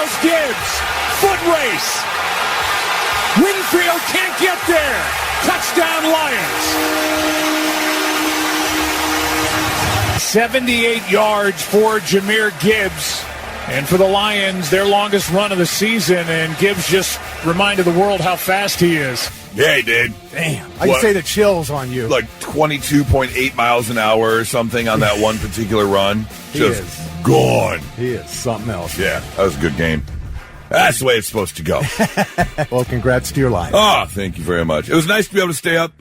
goes Gibbs. Foot race. Winfield can't get there. Touchdown Lions. 78 yards for Jahmyr Gibbs. And for the Lions, their longest run of the season. And Gibbs just reminded the world how fast he is. Yeah, he did. Damn. I can say the chills on you. Like 22.8 miles an hour or something on that one particular run. Just gone. He is something else. Yeah, that was a good game. That's the way it's supposed to go. Well, congrats to your Lions. Oh, thank you very much. It was nice to be able to stay up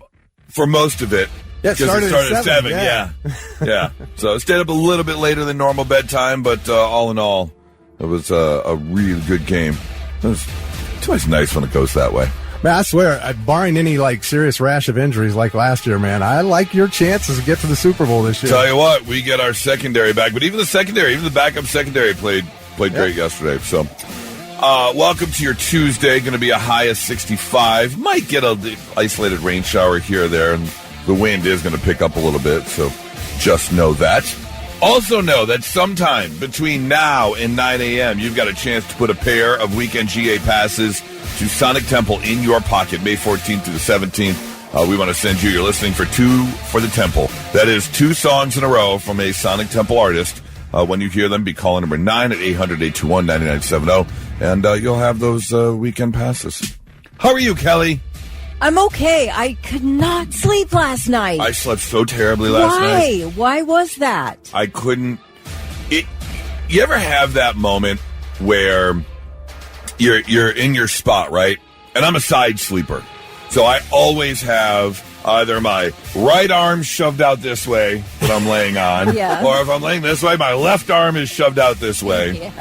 for most of it. Yeah, it started at 7. Yeah. Yeah. So I stayed up a little bit later than normal bedtime, but all in all, it was a really good game. It's always nice when it goes that way. Man, I swear, barring any serious rash of injuries like last year, man, I like your chances to get to the Super Bowl this year. Tell you what, we get our secondary back, but even the backup secondary played great yesterday. So, welcome to your Tuesday. Going to be a high of 65. Might get an isolated rain shower here or there, and the wind is going to pick up a little bit. So, just know that. Also know that sometime between now and 9 a.m., you've got a chance to put a pair of weekend GA passes to Sonic Temple in your pocket, May 14th through the 17th. We want to send you're listening for Two for the Temple. That is 2 songs in a row from a Sonic Temple artist. When you hear them, be calling number 9 at 800-821-9970, and you'll have those weekend passes. How are you, Kelly? I'm okay. I could not sleep last night. I slept so terribly last night. Why was that? I couldn't. You ever have that moment where you're in your spot, right? And I'm a side sleeper, so I always have either my right arm shoved out this way that I'm laying on, or if I'm laying this way, my left arm is shoved out this way. Yeah.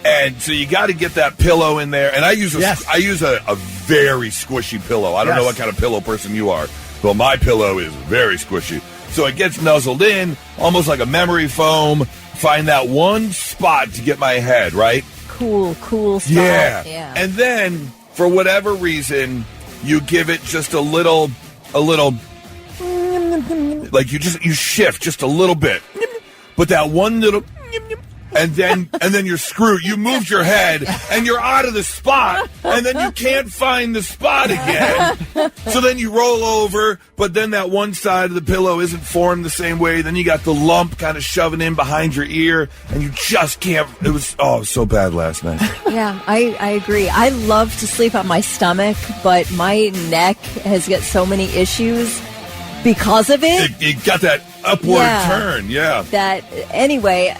And so you got to get that pillow in there. And I use a very squishy pillow. I don't know what kind of pillow person you are. Well, my pillow is very squishy. So it gets nuzzled in, almost like a memory foam. Find that one spot to get my head, right? Cool spot. Yeah. And then, for whatever reason, you give it just a little, like you shift just a little bit. But that one little... And then you're screwed. You moved your head, and you're out of the spot, and then you can't find the spot again. So then you roll over, but then that one side of the pillow isn't formed the same way. Then you got the lump kind of shoving in behind your ear, and you just can't. It was so bad last night. Yeah, I agree. I love to sleep on my stomach, but my neck has got so many issues because of it. It got that upward turn, That anyway,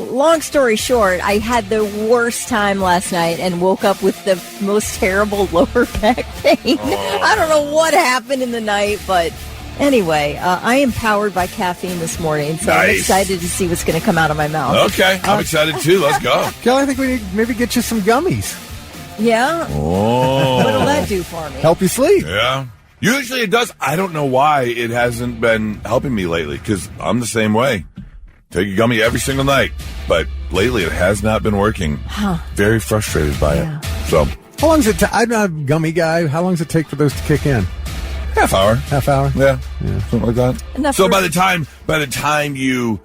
long story short, I had the worst time last night and woke up with the most terrible lower back pain. I don't know what happened in the night, but anyway, I am powered by caffeine this morning, so I'm excited to see what's going to come out of my mouth. Okay, I'm excited too. Let's go. Kelly, I think we need maybe get you some gummies. Yeah? Oh. What'll that do for me? Help you sleep. Yeah. Usually it does. I don't know why it hasn't been helping me lately, because I'm the same way. Take a gummy every single night. But lately it has not been working. Very frustrated by it. So, how long does it take? I'm not a gummy guy. How long does it take for those to kick in? Half hour. Yeah. Something like that. So by the time you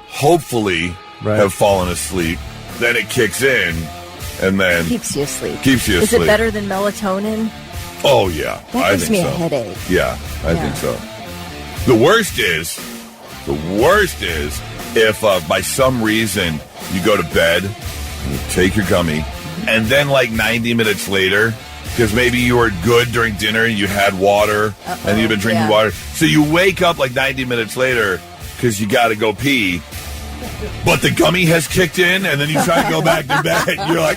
hopefully have fallen asleep, then it kicks in and then keeps you asleep. Is it better than melatonin? Oh, yeah. That gives me a headache. Yeah, I think so. The worst is if by some reason you go to bed, you take your gummy, and then 90 minutes later, because maybe you were good during dinner and you had water, and you've been drinking water, so you wake up 90 minutes later because you got to go pee, but the gummy has kicked in, and then you try to go back to bed. You're like,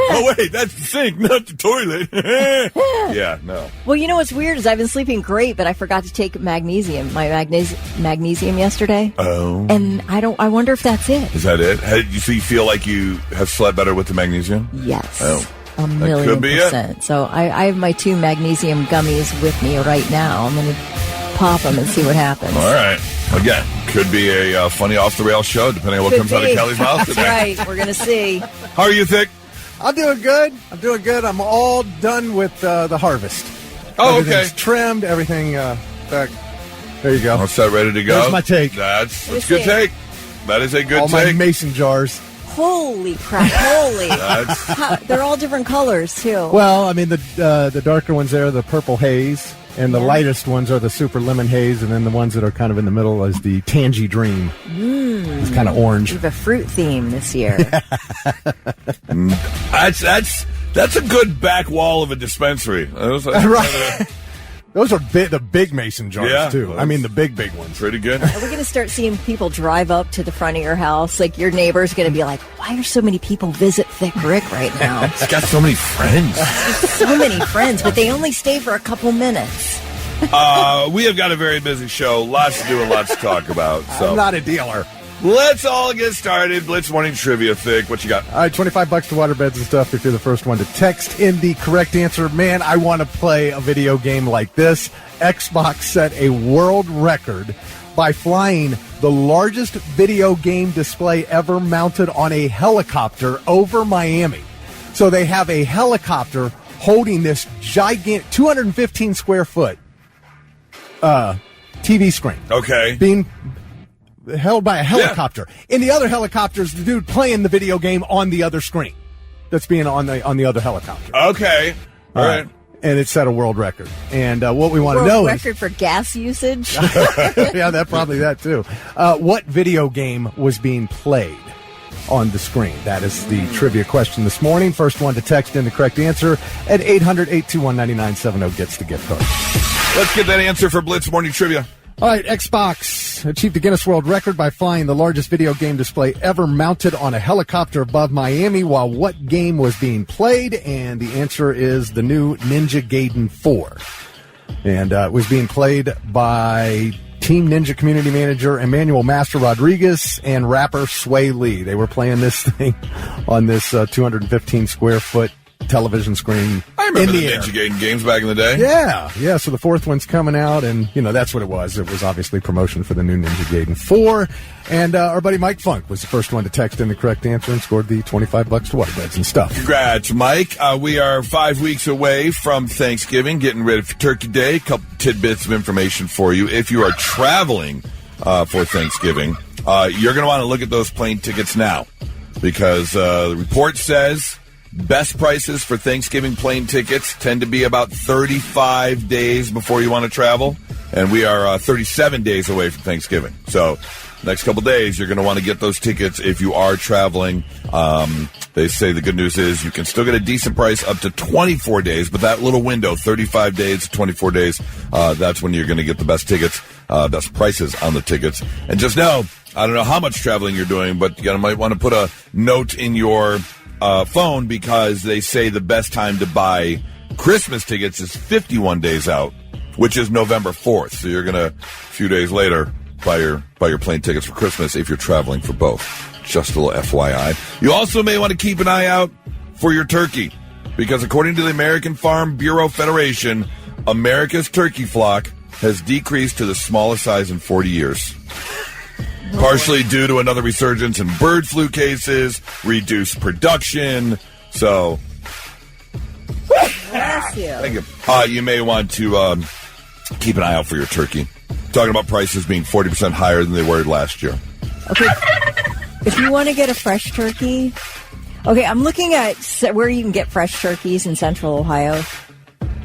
oh, wait, that's the sink, not the toilet. Yeah, no. Well, you know what's weird is I've been sleeping great, but I forgot to take magnesium, my magnesium yesterday. Oh. And I wonder if that's it. Is that it? So you feel like you have slept better with the magnesium? Yes. Oh. 1,000,000%. So I have my 2 magnesium gummies with me right now. I'm going to pop them and see what happens. All right. Again, could be a funny off-the-rails show, depending on what comes out of Kelly's mouth today. That's right. We're going to see. How are you, Thick? I'm doing good. I'm all done with the harvest. Oh, Everything's okay. trimmed. Everything back. There you go. All set, ready to go? There's my take. That's a good take. That is a good all take. My mason jars. Holy crap! Holy. They're all different colors too. Well, I mean the darker ones there, the purple haze, and the lightest ones are the super lemon haze, and then the ones that are kind of in the middle is the tangy dream. It's kind of orange. We have a fruit theme this year. That's a good back wall of a dispensary. Right. Those are the big mason jars, too. I mean, the big ones. Pretty good. Are we going to start seeing people drive up to the front of your house? Like, your neighbor's going to be like, why are so many people visit Thick Rick right now? He's got so many friends. So many friends, but they only stay for a couple minutes. We have got a very busy show. Lots to do and lots to talk about. So I'm not a dealer. Let's all get started. Blitz Morning Trivia, Thick. What you got? All right, $25 to waterbeds and stuff if you're the first one to text in the correct answer. Man, I want to play a video game like this. Xbox set a world record by flying the largest video game display ever mounted on a helicopter over Miami. So they have a helicopter holding this gigantic 215 square foot TV screen. Okay. Being held by a helicopter. Yeah. In the other helicopter is the dude playing the video game on the other screen that's being on the other helicopter. Okay. All right. And it set a world record. And what we want to know is... World record for gas usage? Yeah, that too. What video game was being played on the screen? That is the trivia question this morning. First one to text in the correct answer at 800-821-9970 gets the gift card. Let's get that answer for Blitz Morning Trivia. All right, Xbox achieved the Guinness World Record by flying the largest video game display ever mounted on a helicopter above Miami while what game was being played? And the answer is the new Ninja Gaiden 4. And it was being played by Team Ninja community manager Emmanuel Master Rodriguez and rapper Sway Lee. They were playing this thing on this 215 square foot television screen. I remember the Ninja Gaiden games back in the day. Yeah. So the fourth one's coming out, and that's what it was. It was obviously promotion for the new Ninja Gaiden 4. And our buddy Mike Funk was the first one to text in the correct answer and scored the $25 to waterbeds and stuff. Congrats, Mike. We are 5 weeks away from Thanksgiving, getting ready for Turkey Day. A couple tidbits of information for you. If you are traveling for Thanksgiving, you're going to want to look at those plane tickets now, because the report says best prices for Thanksgiving plane tickets tend to be about 35 days before you want to travel, and we are 37 days away from Thanksgiving. So next couple days, you're going to want to get those tickets if you are traveling. They say the good news is you can still get a decent price up to 24 days, but that little window, 35 days to 24 days, that's when you're going to get the best tickets, best prices on the tickets. And just know, I don't know how much traveling you're doing, but you might want to put a note in your phone, because they say the best time to buy Christmas tickets is 51 days out, which is November 4th. So you're going to, a few days later, buy your plane tickets for Christmas if you're traveling for both. Just a little FYI. You also may want to keep an eye out for your turkey, because according to the American Farm Bureau Federation, America's turkey flock has decreased to the smallest size in 40 years. Partially due to another resurgence in bird flu cases, reduced production. So, Bless you. thank you. You may want to keep an eye out for your turkey. Talking about prices being 40% higher than they were last year. Okay. If you want to get a fresh turkey, I'm looking at where you can get fresh turkeys in Central Ohio.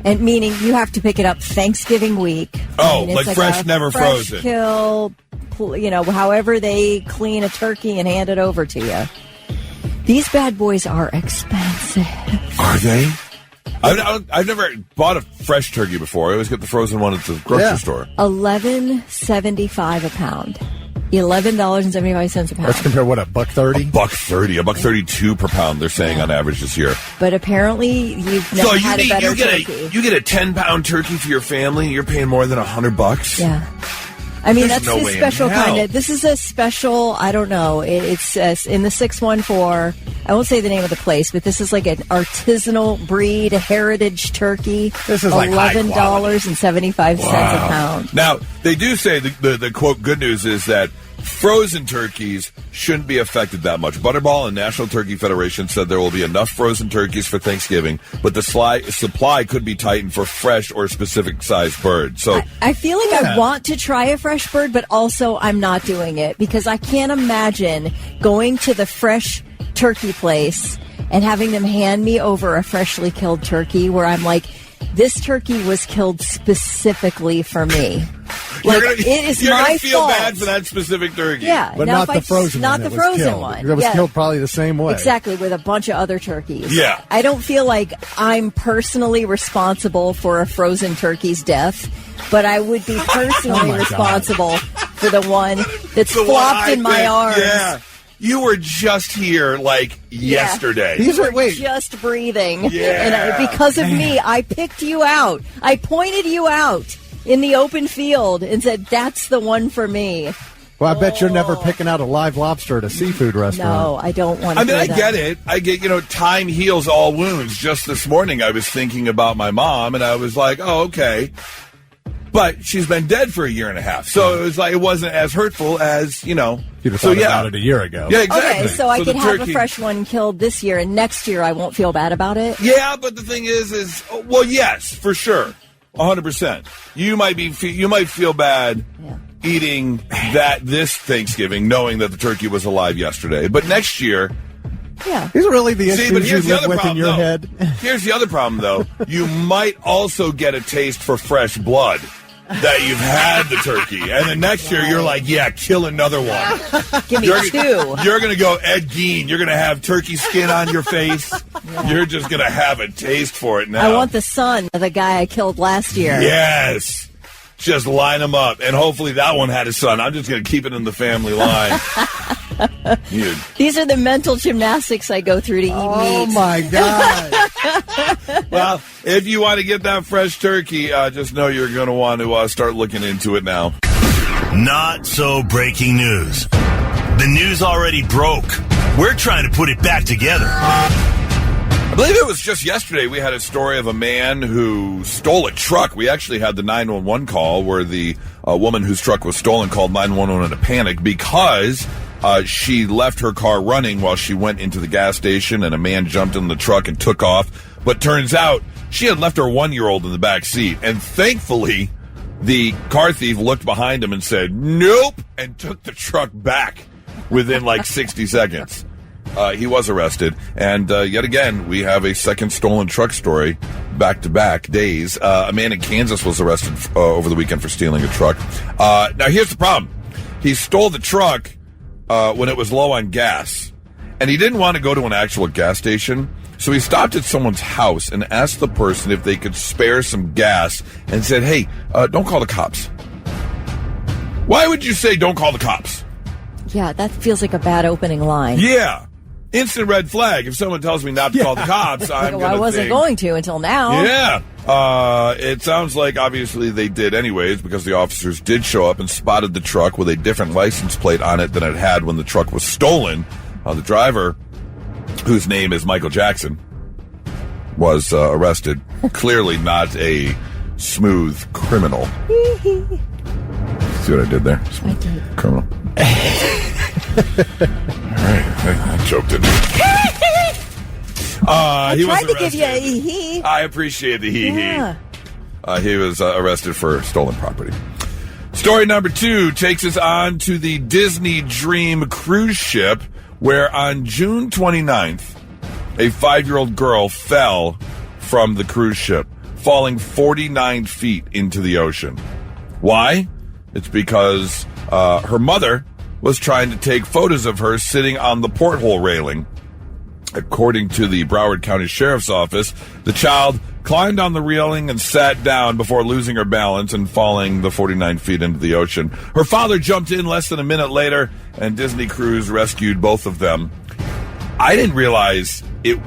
And meaning you have to pick it up Thanksgiving week. Oh, like fresh, never fresh frozen. Kill, however they clean a turkey and hand it over to you. These bad boys are expensive. Are they? I've never bought a fresh turkey before. I always get the frozen one at the grocery store. $11.75 a pound. $11.75 a pound. Let's compare what, $1.30? $1.30, $1.32 per pound. They're saying on average this year. But apparently, you've never had a better turkey. You get a 10-pound turkey for your family. You're paying more than $100. Yeah. I mean, There's that's no the special kind of. This is a special. I don't know. It's in the 614. I won't say the name of the place, but this is like an artisanal breed, heritage turkey. This is like $11.75 a pound. Now they do say the quote good news is that frozen turkeys shouldn't be affected that much. Butterball and National Turkey Federation said there will be enough frozen turkeys for Thanksgiving, but the supply could be tightened for fresh or specific size birds. So I feel like I want to try a fresh bird, but also I'm not doing it because I can't imagine going to the fresh turkey place and having them hand me over a freshly killed turkey where I'm like, this turkey was killed specifically for me. It is you're my gonna feel fault. bad for that specific turkey. Yeah, But not the frozen one. Not the frozen one. That was killed probably the same way. Exactly, with a bunch of other turkeys. Yeah. I don't feel like I'm personally responsible for a frozen turkey's death, but I would be personally responsible for the one that's flopped in my arms. Yeah. You were just here yesterday. These are just breathing. Yeah. And because of me, I picked you out. I pointed you out in the open field and said, that's the one for me. Well, I bet you're never picking out a live lobster at a seafood restaurant. No, I don't want to. I mean, I get it. I get, time heals all wounds. Just this morning, I was thinking about my mom, and I was like, oh, okay. But she's been dead for a year and a half. So it was like, it wasn't as hurtful as, You'd have thought about it a year ago. Yeah, exactly. Okay, so I could have turkey... a fresh one killed this year, and next year I won't feel bad about it? Yeah, but the thing is, well, yes, for sure. 100%. You might feel bad eating this Thanksgiving, knowing that the turkey was alive yesterday. But next year... Yeah. These are really the issues but you here's the live other with problem, in your though. head. Here's the other problem, though. You might also get a taste for fresh blood that you've had the turkey. And then next year, you're like, yeah, kill another one. Give me two. You're going to go Ed Gein. You're going to have turkey skin on your face. You're just going to have a taste for it now. I want the son of the guy I killed last year. Yes. Just line them up. And hopefully that one had a son. I'm just going to keep it in the family line. These are the mental gymnastics I go through to eat meat. Oh, my God. Well, if you want to get that fresh turkey, just know you're going to want to start looking into it now. Not so breaking news. The news already broke. We're trying to put it back together. I believe it was just yesterday we had a story of a man who stole a truck. We actually had the 911 call where the woman whose truck was stolen called 911 in a panic because she left her car running while she went into the gas station and a man jumped in the truck and took off. But turns out she had left her 1-year-old in the back seat. And thankfully, the car thief looked behind him and said, nope, and took the truck back within 60 seconds. He was arrested, and yet again, we have a second stolen truck story back-to-back days. A man in Kansas was arrested over the weekend for stealing a truck. Now, here's the problem. He stole the truck when it was low on gas, and he didn't want to go to an actual gas station, so he stopped at someone's house and asked the person if they could spare some gas and said, hey, don't call the cops. Why would you say don't call the cops? Yeah, that feels like a bad opening line. Yeah. Instant red flag. If someone tells me not to call the cops, I'm going to I wasn't going to until now. Yeah. It sounds like obviously they did anyways because the officers did show up and spotted the truck with a different license plate on it than it had when the truck was stolen. The driver, whose name is Michael Jackson, was arrested. Clearly not a smooth criminal. See what I did there? I did. Criminal. All right, I choked it. He was tried to arrested. give you a hee-hee. I appreciate the hee-hee. Yeah. He was arrested for stolen property. Story number 2 takes us on to the Disney Dream cruise ship, where on June 29th, a 5-year-old girl fell from the cruise ship, falling 49 feet into the ocean. Why? It's because her mother was trying to take photos of her sitting on the porthole railing. According to the Broward County Sheriff's Office, the child climbed on the railing and sat down before losing her balance and falling the 49 feet into the ocean. Her father jumped in less than a minute later, and Disney Cruise rescued both of them. I didn't realize it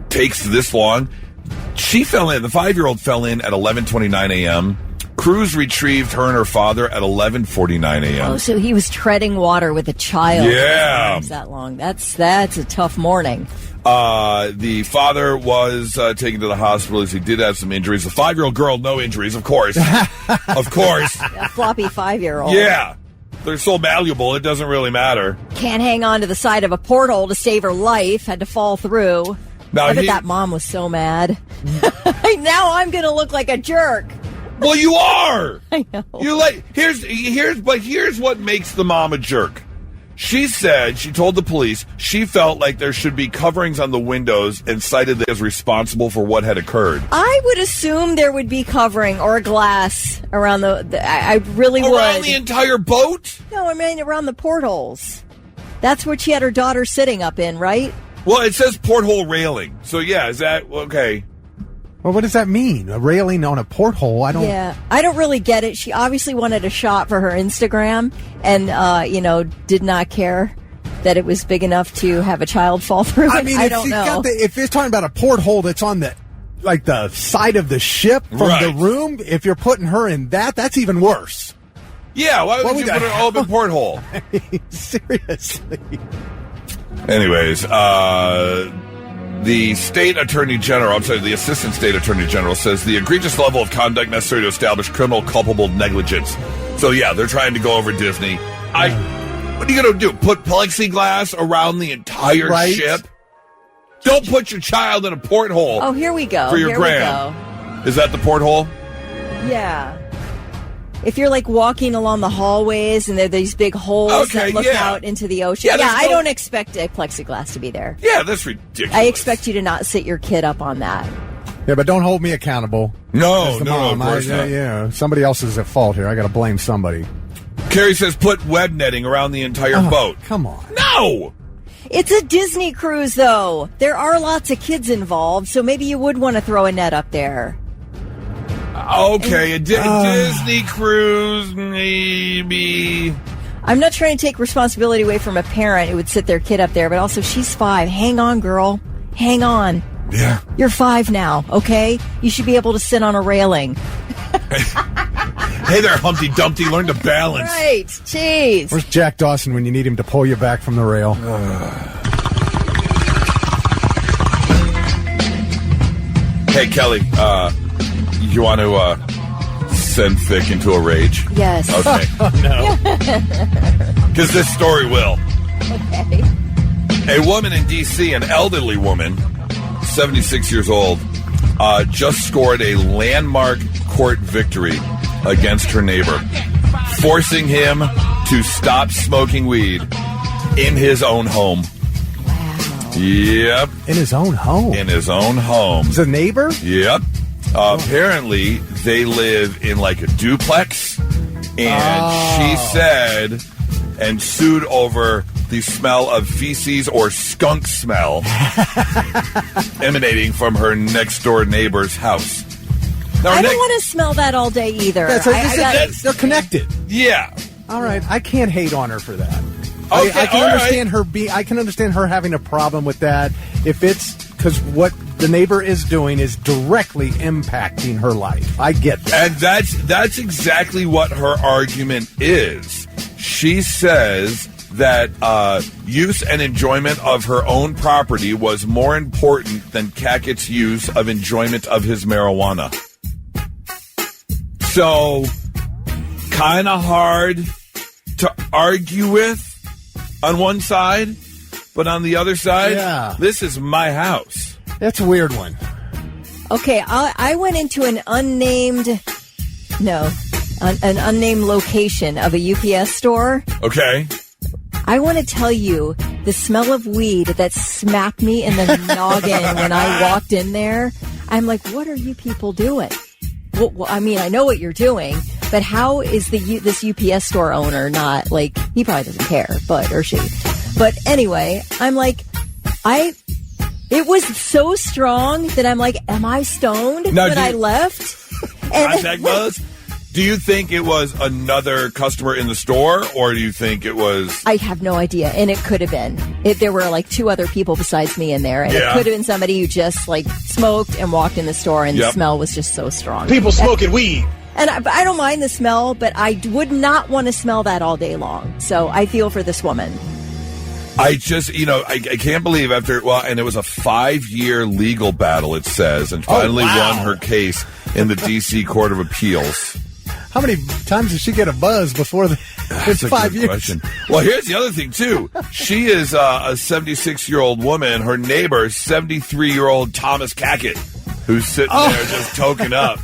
takes this long. She fell in. The 5-year-old fell in at 11:29 a.m., Cruise retrieved her and her father at 11:49 a.m. Oh, so he was treading water with a child. Yeah. That long. That's a tough morning. The father was taken to the hospital as he did have some injuries. The 5-year-old girl, no injuries, of course. Of course. A floppy 5-year-old. Yeah. They're so malleable, it doesn't really matter. Can't hang on to the side of a porthole to save her life. Had to fall through. Now, I bet that mom was so mad. Now I'm going to look like a jerk. Well, you are. I know. Here's what makes the mom a jerk. She told the police, she felt like there should be coverings on the windows and cited it as responsible for what had occurred. I would assume there would be covering or a glass around I really would. Around the entire boat? No, I mean around the portholes. That's what she had her daughter sitting up in, right? Well, it says porthole railing. So, yeah, is that okay? Well, what does that mean? A railing on a porthole? I don't really get it. She obviously wanted a shot for her Instagram and, did not care that it was big enough to have a child fall through. I mean, if it's talking about a porthole that's on the side of the ship from the room, if you're putting her in that's even worse. Yeah, why would you put an open porthole? I mean, seriously. Anyways, the Assistant State Attorney General says the egregious level of conduct necessary to establish criminal culpable negligence. So, yeah, they're trying to go over Disney. What are you going to do? Put plexiglass around the entire ship? Don't put your child in a porthole. Oh, here we go. For your gram. Is that the porthole? Yeah. If you're walking along the hallways and there are these big holes that look out into the ocean. Yeah, I don't expect a plexiglass to be there. Yeah, that's ridiculous. I expect you to not sit your kid up on that. Yeah, but don't hold me accountable. No, of course not. Yeah, somebody else is at fault here. I got to blame somebody. Carrie says put web netting around the entire boat. Come on. No! It's a Disney cruise, though. There are lots of kids involved, so maybe you would want to throw a net up there. Okay, a Disney cruise, maybe. I'm not trying to take responsibility away from a parent who would sit their kid up there, but also she's 5. Hang on, girl. Hang on. Yeah. You're 5 now, okay? You should be able to sit on a railing. Hey there, Humpty Dumpty. Learn to balance. Right. Jeez. Where's Jack Dawson when you need him to pull you back from the rail? Hey, Kelly, you want to send Vic into a rage? Yes. Okay. No. Because this story will. Okay. A woman in D.C., an elderly woman, 76 years old, just scored a landmark court victory against her neighbor, forcing him to stop smoking weed in his own home. Wow. Yep. In his own home? In his own home. Is a neighbor? Yep. Apparently, they live in a duplex, and she said and sued over the smell of feces or skunk smell emanating from her next-door neighbor's house. Now, I don't want to smell that all day either. They're connected. Yeah. All right. I can't hate on her for that. Okay, I can understand her I can understand her having a problem with that if it's because what the neighbor is doing is directly impacting her life. I get that. And that's exactly what her argument is. She says that use and enjoyment of her own property was more important than Cackett's use of enjoyment of his marijuana. So, kind of hard to argue with on one side, but on the other side, This is my house. That's a weird one. Okay, I went into an unnamed location of a UPS store. Okay. I want to tell you the smell of weed that smacked me in the noggin when I walked in there. I'm like, what are you people doing? Well, I mean, I know what you're doing, but how is this UPS store owner not he probably doesn't care, or she. But anyway, I'm like, it was so strong that I'm like, am I stoned when I left? Contact buzz? Do you think it was another customer in the store, or do you think it was... I have no idea, and it could have been. There were 2 other people besides me in there, and it could have been somebody who just smoked and walked in the store, and the smell was just so strong. People smoking weed. And I don't mind the smell, but I would not want to smell that all day long. So I feel for this woman. I just, I can't believe and it was a 5-year legal battle, it says, and finally won her case in the D.C. Court of Appeals. How many times did she get a buzz before That's a 5 good years? question. Well, here's the other thing, too. She is a 76-year-old woman. Her neighbor, 73-year-old Thomas Cackett, who's sitting there just token up.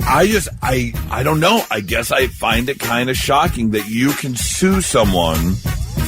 I don't know. I guess I find it kind of shocking that you can sue someone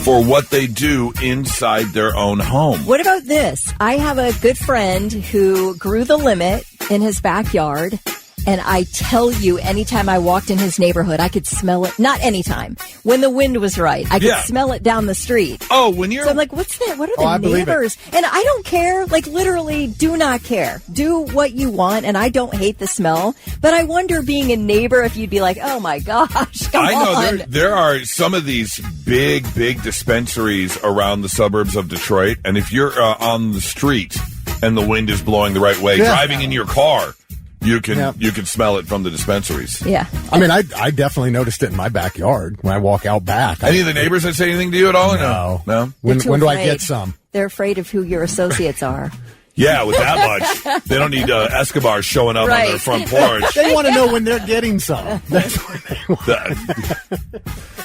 for what they do inside their own home. What about this? I have a good friend who grew the limit in his backyard. And I tell you, anytime I walked in his neighborhood, I could smell it. Not anytime. When the wind was right, I could smell it down the street. Oh, when you're... So I'm like, what's that? What are the neighbors? And I don't care. Like, literally, do not care. Do what you want, and I don't hate the smell. But I wonder, being a neighbor, if you'd be like, oh, my gosh, come on. I know there are some of these big dispensaries around the suburbs of Detroit, and if you're on the street and the wind is blowing the right way, driving in your car... You can smell it from the dispensaries. Yeah. I mean, I definitely noticed it in my backyard when I walk out back. Any of the neighbors that say anything to you at all? No. When do I get some? They're afraid of who your associates are. Yeah, with that much. They don't need Escobar showing up on their front porch. They want to know when they're getting some. That's what they want.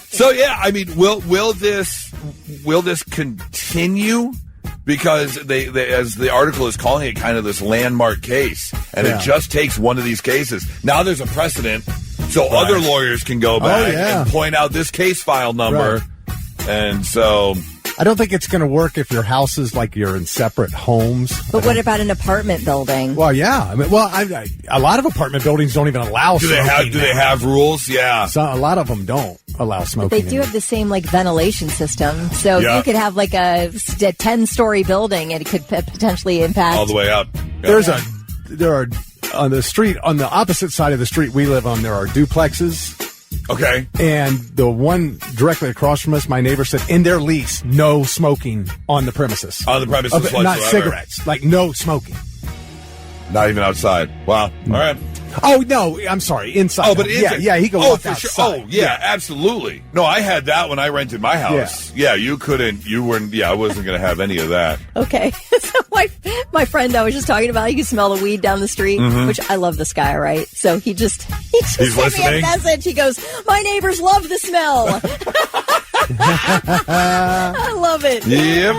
So, yeah, I mean, will this continue? Because they, as the article is calling it, kind of this landmark case. And it just takes one of these cases. Now there's a precedent, so other lawyers can go back and point out this case file number. Right. And so... I don't think it's going to work if your house is like you're in separate homes. But what about an apartment building? Well, yeah. I mean, a lot of apartment buildings don't even allow smoking. Do they have rules? Yeah. So a lot of them don't allow smoking. But they do have the same ventilation system. So you could have like a 10-story building, and it could potentially impact all the way up. Yeah. There are on the street, on the opposite side of the street we live on, there are duplexes. Okay. And the one directly across from us, my neighbor said, in their lease, no smoking on the premises. On the premises whatsoever. Not cigarettes. Like, no smoking. Not even outside. Wow. All right. Oh, no, I'm sorry. Inside. Oh, but he can walk outside. Sure. Oh, yeah, absolutely. No, I had that when I rented my house. Yeah, I wasn't going to have any of that. Okay. So my friend I was just talking about, you can smell the weed down the street, which I love this guy, right? So he just sent listening? me a message. He goes, my neighbors love the smell. I love it. Yep.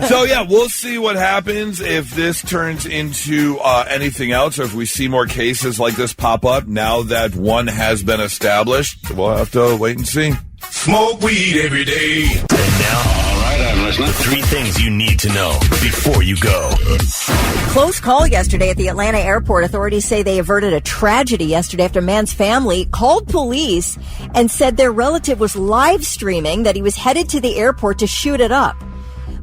So, yeah, we'll see what happens if this turns into anything else, or if we see more cases like this pop up now that one has been established. We'll have to wait and see. Smoke weed every day. And now, all right, I'm listening. The 3 things you need to know before you go. Close call yesterday at the Atlanta airport. Authorities say they averted a tragedy yesterday after a man's family called police and said their relative was live streaming that he was headed to the airport to shoot it up.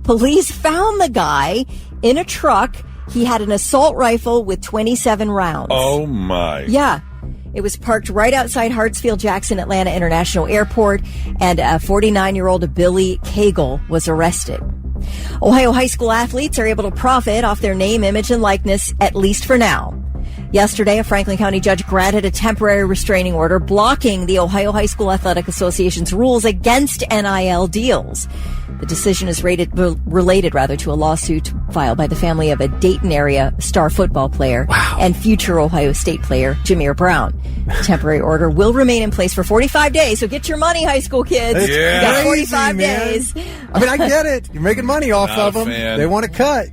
Police found the guy in a truck. He had an assault rifle with 27 rounds. Oh, my. Yeah. It was parked right outside Hartsfield-Jackson Atlanta International Airport, and a 49-year-old Billy Cagle was arrested. Ohio high school athletes are able to profit off their name, image, and likeness, at least for now. Yesterday, a Franklin County judge granted a temporary restraining order blocking the Ohio High School Athletic Association's rules against NIL deals. The decision is related to a lawsuit filed by the family of a Dayton area star football player and future Ohio State player Jameer Brown. The temporary order will remain in place for 45 days, so get your money, high school kids. Yeah. You got 45 days. I mean, I get it. You're making money off of them. They want to cut.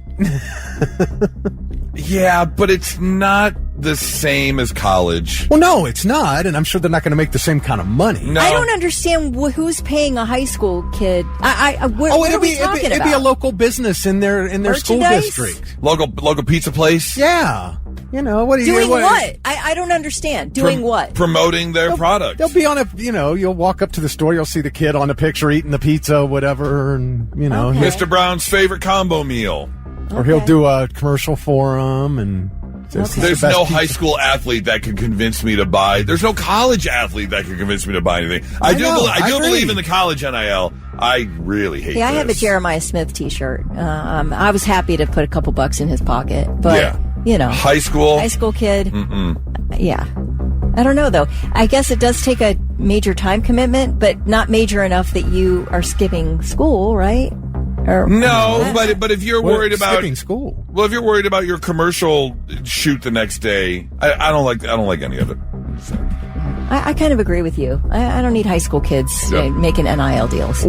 Yeah, but it's not the same as college. Well, no, it's not, and I'm sure they're not going to make the same kind of money. No. I don't understand who's paying a high school kid. What are we talking about? It'd be a local business in their school district. Local pizza place. Yeah. You know, what are you doing? What? I don't understand. Doing what? Promoting their product. They'll be on you'll walk up to the store, you'll see the kid on the picture eating the pizza, whatever, and Okay. Mr. Brown's favorite combo meal. Or he'll do a commercial for them, and there's no high school athlete that can convince me to buy. There's no college athlete that can convince me to buy anything. I do believe in the college NIL. I really hate. Yeah, I have a Jeremiah Smith T-shirt. I was happy to put a couple bucks in his pocket, but high school kid. Yeah, I don't know though. I guess it does take a major time commitment, but not major enough that you are skipping school, right? No, but if you're worried about skipping school, if you're worried about your commercial shoot the next day, I don't like any of it. So. I kind of agree with you. I don't need high school kids making NIL deals.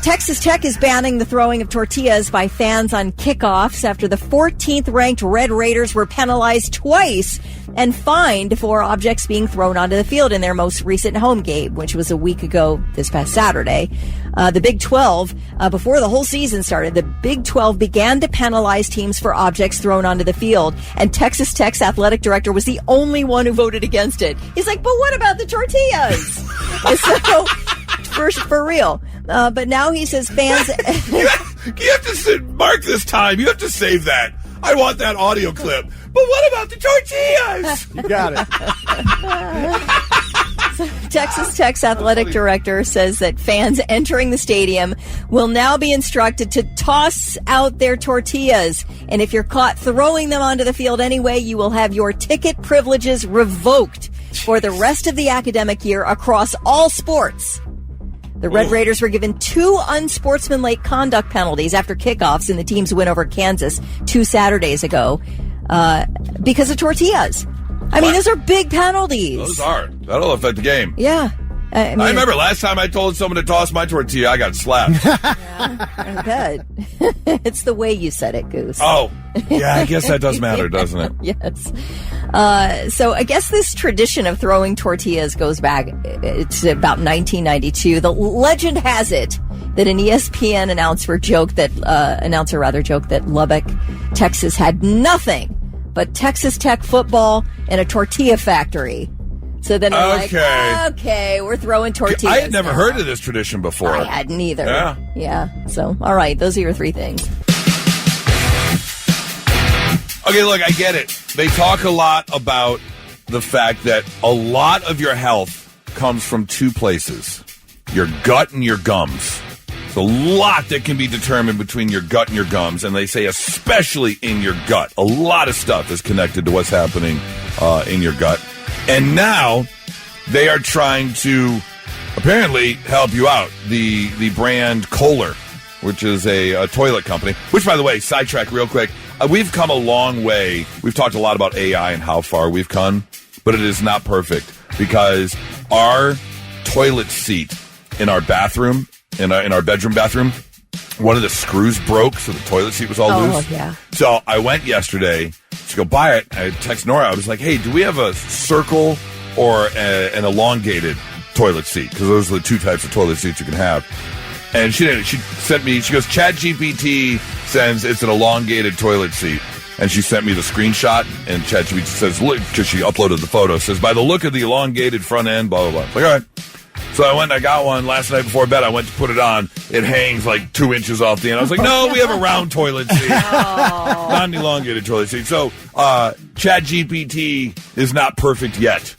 Texas Tech is banning the throwing of tortillas by fans on kickoffs after the 14th ranked Red Raiders were penalized twice and fined for objects being thrown onto the field in their most recent home game, which was a week ago this past Saturday. The Big 12, before the whole season started, the Big 12 began to penalize teams for objects thrown onto the field, and Texas Tech's athletic director was the only one who voted against it. He's like, but what about the tortillas? So, for real. But now he says fans... you have to mark this time. You have to save that. I want that audio clip. But what about the tortillas? You got it. So Texas Tech's athletic director says that fans entering the stadium will now be instructed to toss out their tortillas. And if you're caught throwing them onto the field anyway, you will have your ticket privileges revoked for the rest of the academic year across all sports. The Red Raiders were given 2 unsportsmanlike conduct penalties after kickoffs in the team's win over Kansas 2 Saturdays ago because of tortillas. I mean, those are big penalties. Those are. That'll affect the game. Yeah. I remember last time I told someone to toss my tortilla, I got slapped. Yeah, I bet. It's the way you said it, Goose. Oh, yeah, I guess that does matter, doesn't it? Yes. So I guess this tradition of throwing tortillas goes back, it's about 1992. The legend has it that an ESPN announcer joked that Lubbock, Texas had nothing but Texas Tech football and a tortilla factory. So then I'm like, okay, we're throwing tortillas. I had never heard of this tradition before. I hadn't either. Yeah. So, all right, those are your 3 things. Okay, look, I get it. They talk a lot about the fact that a lot of your health comes from 2 places, your gut and your gums. There's a lot that can be determined between your gut and your gums, and they say especially in your gut. A lot of stuff is connected to what's happening in your gut. And now they are trying to apparently help you out. The brand Kohler, which is a toilet company, which, by the way, sidetrack real quick. We've come a long way. We've talked a lot about AI and how far we've come, but it is not perfect because our toilet seat in our bathroom, in our bedroom bathroom, one of the screws broke, so the toilet seat was all loose. Yeah. So I went yesterday to go buy it. I text Nora. I was like, hey, do we have a circle or an elongated toilet seat? Because those are the 2 types of toilet seats you can have. And she sent me, she goes, ChatGPT says it's an elongated toilet seat. And she sent me the screenshot, and ChatGPT says, look, because she uploaded the photo, says, by the look of the elongated front end, blah, blah, blah. Like, all right. So I went and I got one last night before bed. I went to put it on. It hangs like 2 inches off the end. I was like, no, we have a round toilet seat. Not an elongated toilet seat. So ChatGPT is not perfect yet.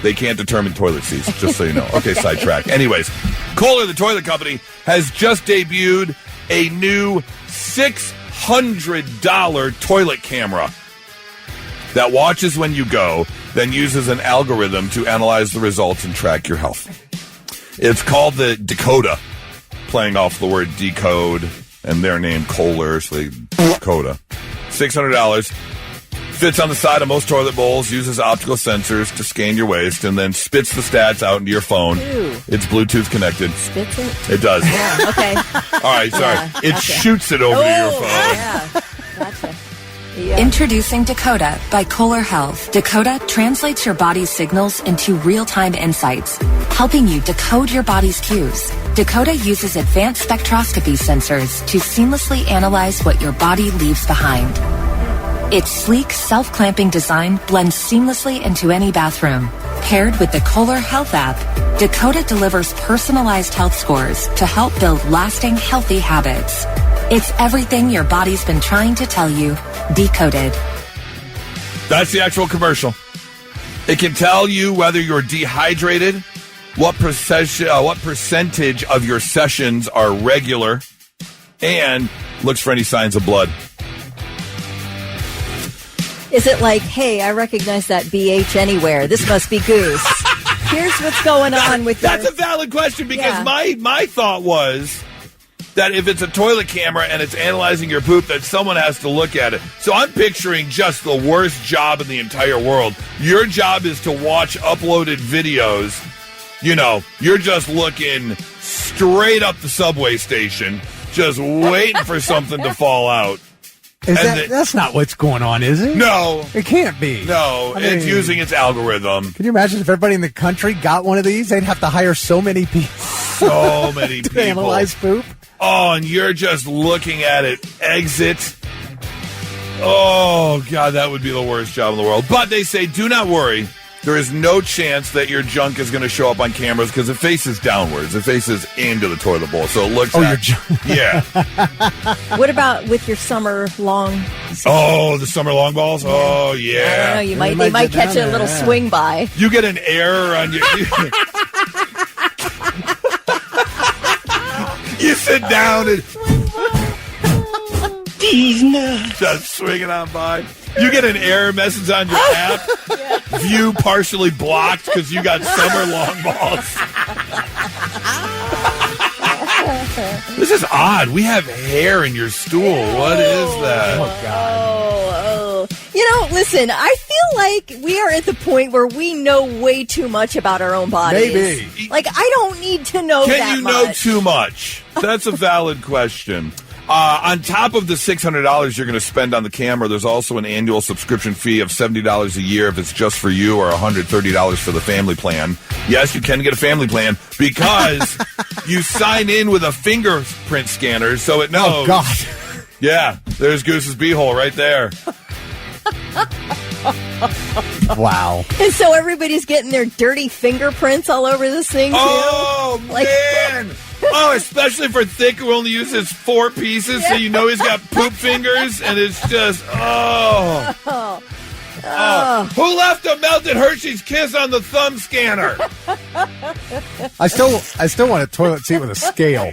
They can't determine toilet seats, just so you know. Okay, sidetrack. Anyways, Kohler, the toilet company, has just debuted a new $600 toilet camera that watches when you go, then uses an algorithm to analyze the results and track your health. It's called the Dakota, playing off the word decode and their name Kohler, so they Dakota. $600. Fits on the side of most toilet bowls, uses optical sensors to scan your waste, and then spits the stats out into your phone. Ew. It's Bluetooth connected. Spits it? It does. Yeah, okay. All right, sorry. Yeah, it gotcha. Shoots it over to your phone. Yeah, gotcha. Yeah. Introducing Dakota by Kohler Health. Dakota translates your body's signals into real-time insights, helping you decode your body's cues. Dakota uses advanced spectroscopy sensors to seamlessly analyze what your body leaves behind. Its sleek, self-clamping design blends seamlessly into any bathroom. Paired with the Kohler Health app, Dakota delivers personalized health scores to help build lasting, healthy habits. It's everything your body's been trying to tell you, decoded. That's the actual commercial. It can tell you whether you're dehydrated, what percentage of your sessions are regular, and looks for any signs of blood. Is it like, hey, I recognize that BH anywhere. This must be Goose. Here's what's going on with That's a valid question because my thought was, that if it's a toilet camera and it's analyzing your poop, that someone has to look at it. So I'm picturing just the worst job in the entire world. Your job is to watch uploaded videos. You're just looking straight up the subway station, just waiting for something to fall out. That's not what's going on, is it? No. It can't be. No, it's using its algorithm. Can you imagine if everybody in the country got one of these? They'd have to hire so many people. So many to people. analyze poop. Oh, and you're just looking at it exit. Oh, God, that would be the worst job in the world. But they say, do not worry. There is no chance that your junk is going to show up on cameras because it faces downwards. It faces into the toilet bowl. So it looks your junk. Yeah. What about with your summer long? Oh, the summer long balls? Oh, yeah. I don't know. They might catch a little swing by. You get an error on your... You sit down and... Just swinging on by. You get an error message on your app. View partially blocked because you got summer long balls. This is odd. We have hair in your stool. What is that? Oh, God. Listen, I feel like we are at the point where we know way too much about our own bodies. Maybe. Like, I don't need to know that much. Can you know too much? That's a valid question. On top of the $600 you're going to spend on the camera, there's also an annual subscription fee of $70 a year if it's just for you, or $130 for the family plan. Yes, you can get a family plan because you sign in with a fingerprint scanner, so it knows. Oh, God. Yeah, there's Goose's beehole right there. Wow. And so everybody's getting their dirty fingerprints all over this thing, too. Oh, man. Oh, especially for Thick, who only uses 4 pieces, so you know he's got poop fingers, and it's just, Who left a melted Hershey's Kiss on the thumb scanner? I still want a toilet seat with a scale.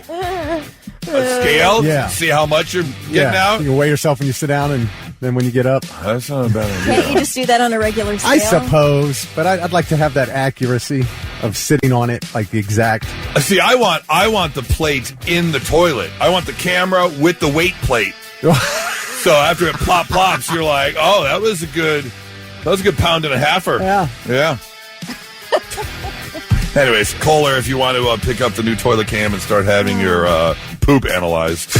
A scale? Yeah. See how much you're getting out? You can weigh yourself when you sit down, and then when you get up. That's not a bad idea. Can't you just do that on a regular scale? I suppose, but I'd like to have that accuracy of sitting on it, like the exact. See, I want the plate in the toilet. I want the camera with the weight plate. So after it plops, you're like, oh, that was a good pound and a halfer. Yeah. Anyways, Kohler, if you want to pick up the new toilet cam and start having your poop analyzed.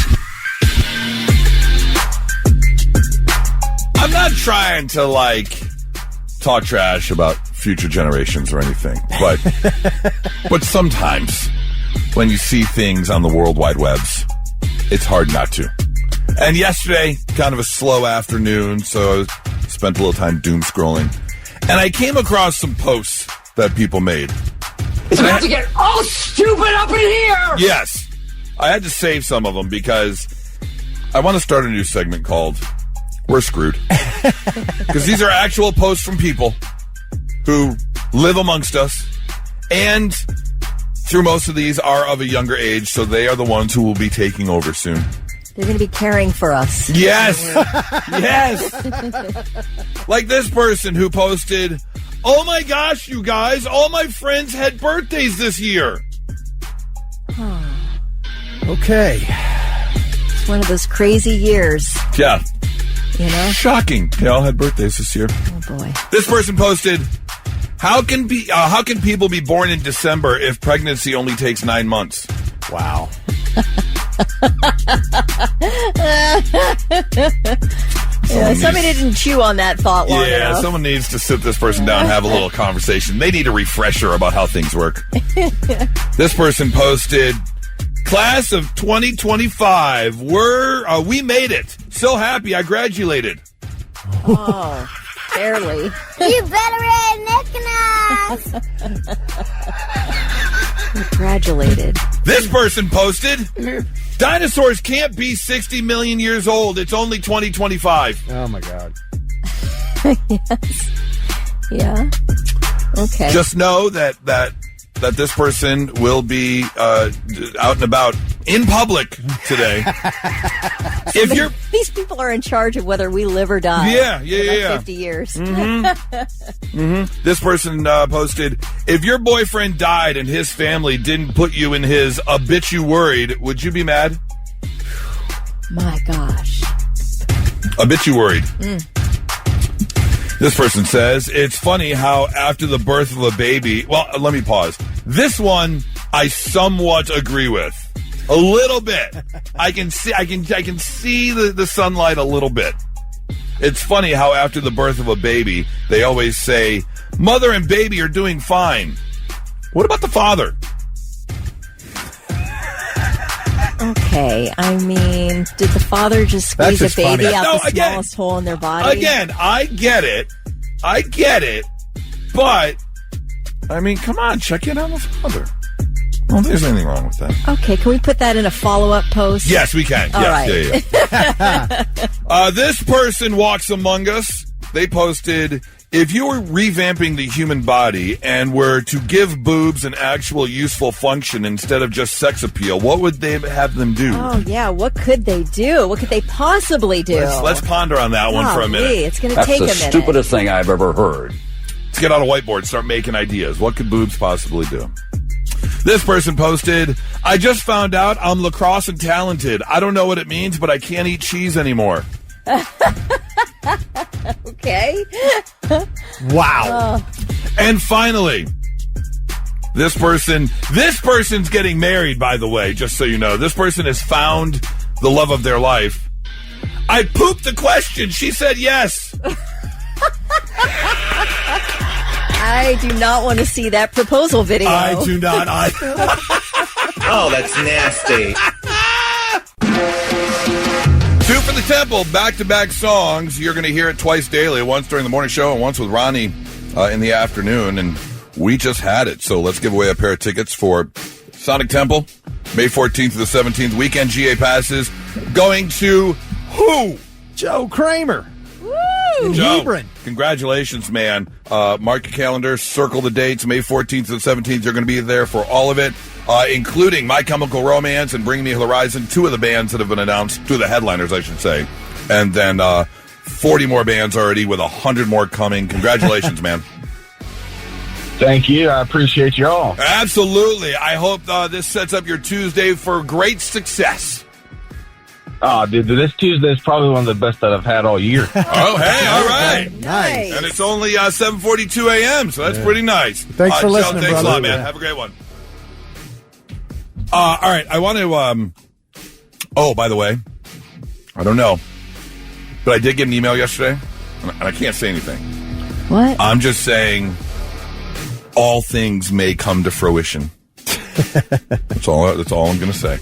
I'm not trying to, talk trash about future generations or anything, but sometimes when you see things on the World Wide Webs, it's hard not to. And yesterday, kind of a slow afternoon, so I spent a little time doom scrolling. And I came across some posts that people made. It's about to get all stupid up in here! Yes. I had to save some of them because I want to start a new segment called We're Screwed. Because these are actual posts from people who live amongst us, and through most of these are of a younger age, so they are the ones who will be taking over soon. They're going to be caring for us. Yes. Yes. Like this person who posted, oh my gosh, you guys, all my friends had birthdays this year. Okay. It's one of those crazy years. Yeah. You know? Shocking. They all had birthdays this year. Oh, boy. This person posted, how can people be born in December if pregnancy only takes 9 months? Wow. Somebody didn't chew on that thought long enough. Someone needs to sit this person down and have a little conversation. They need a refresher about how things work. This person posted, class of 2025, we made it. So happy I graduated. Oh, barely. You better recognize. Congratulated. This person posted, dinosaurs can't be 60 million years old. It's only 2025. Oh, my God. Yes. Yeah. Okay. Just know that this person will be out and about in public today. These people are in charge of whether we live or die. Yeah. 50 years. This person posted, if your boyfriend died and his family didn't put you in his a bitch you worried, would you be mad? My gosh. I bet you worried. This person says, it's funny how after the birth of a baby... Well, let me pause. This one, I somewhat agree with. A little bit. I can see the sunlight a little bit. It's funny how after the birth of a baby, they always say, mother and baby are doing fine. What about the father? Okay, I mean, did the father just squeeze a baby out the smallest hole in their body? Again, I get it, but, I mean, come on, check in on the father. I don't think there's anything wrong with that. Okay, can we put that in a follow-up post? Yes, we can. All right. Yeah. This person walks among us. They posted, if you were revamping the human body and were to give boobs an actual useful function instead of just sex appeal, what would they have them do? Oh, yeah. What could they do? What could they possibly do? Let's ponder on that one for a minute. It's going to take a minute. That's the stupidest thing I've ever heard. Let's get on a whiteboard, start making ideas. What could boobs possibly do? This person posted, I just found out I'm lacrosse and talented. I don't know what it means, but I can't eat cheese anymore. Okay. Wow. And finally, this person's getting married, by the way, just so you know. This person has found the love of their life. I pooped the question. She said yes. I do not want to see that proposal video. I do not. Oh, that's nasty. Two for the Temple, back-to-back songs. You're going to hear it twice daily, once during the morning show and once with Ronnie in the afternoon. And we just had it. So let's give away a pair of tickets for Sonic Temple, May 14th to the 17th. Weekend GA passes going to who? Joe Kramer. In Joe, Hebron. Congratulations, man. Mark your calendar, circle the dates. May 14th to the 17th, you're going to be there for all of it, including My Chemical Romance and Bring Me Horizon, two of the bands that have been announced, two of the headliners, I should say. And then 40 more bands already with 100 more coming. Congratulations, man. Thank you. I appreciate you all. Absolutely. I hope this sets up your Tuesday for great success. Oh, dude, this Tuesday is probably one of the best that I've had all year. Oh, hey, all right. Nice. And it's only 7:42 a.m., so that's pretty nice. Thanks for listening, Joe, thanks brother. a lot, man. Have a great one. All right, I want to... oh, by the way, I don't know, but I did get an email yesterday, and I can't say anything. What? I'm just saying all things may come to fruition. That's all I'm going to say.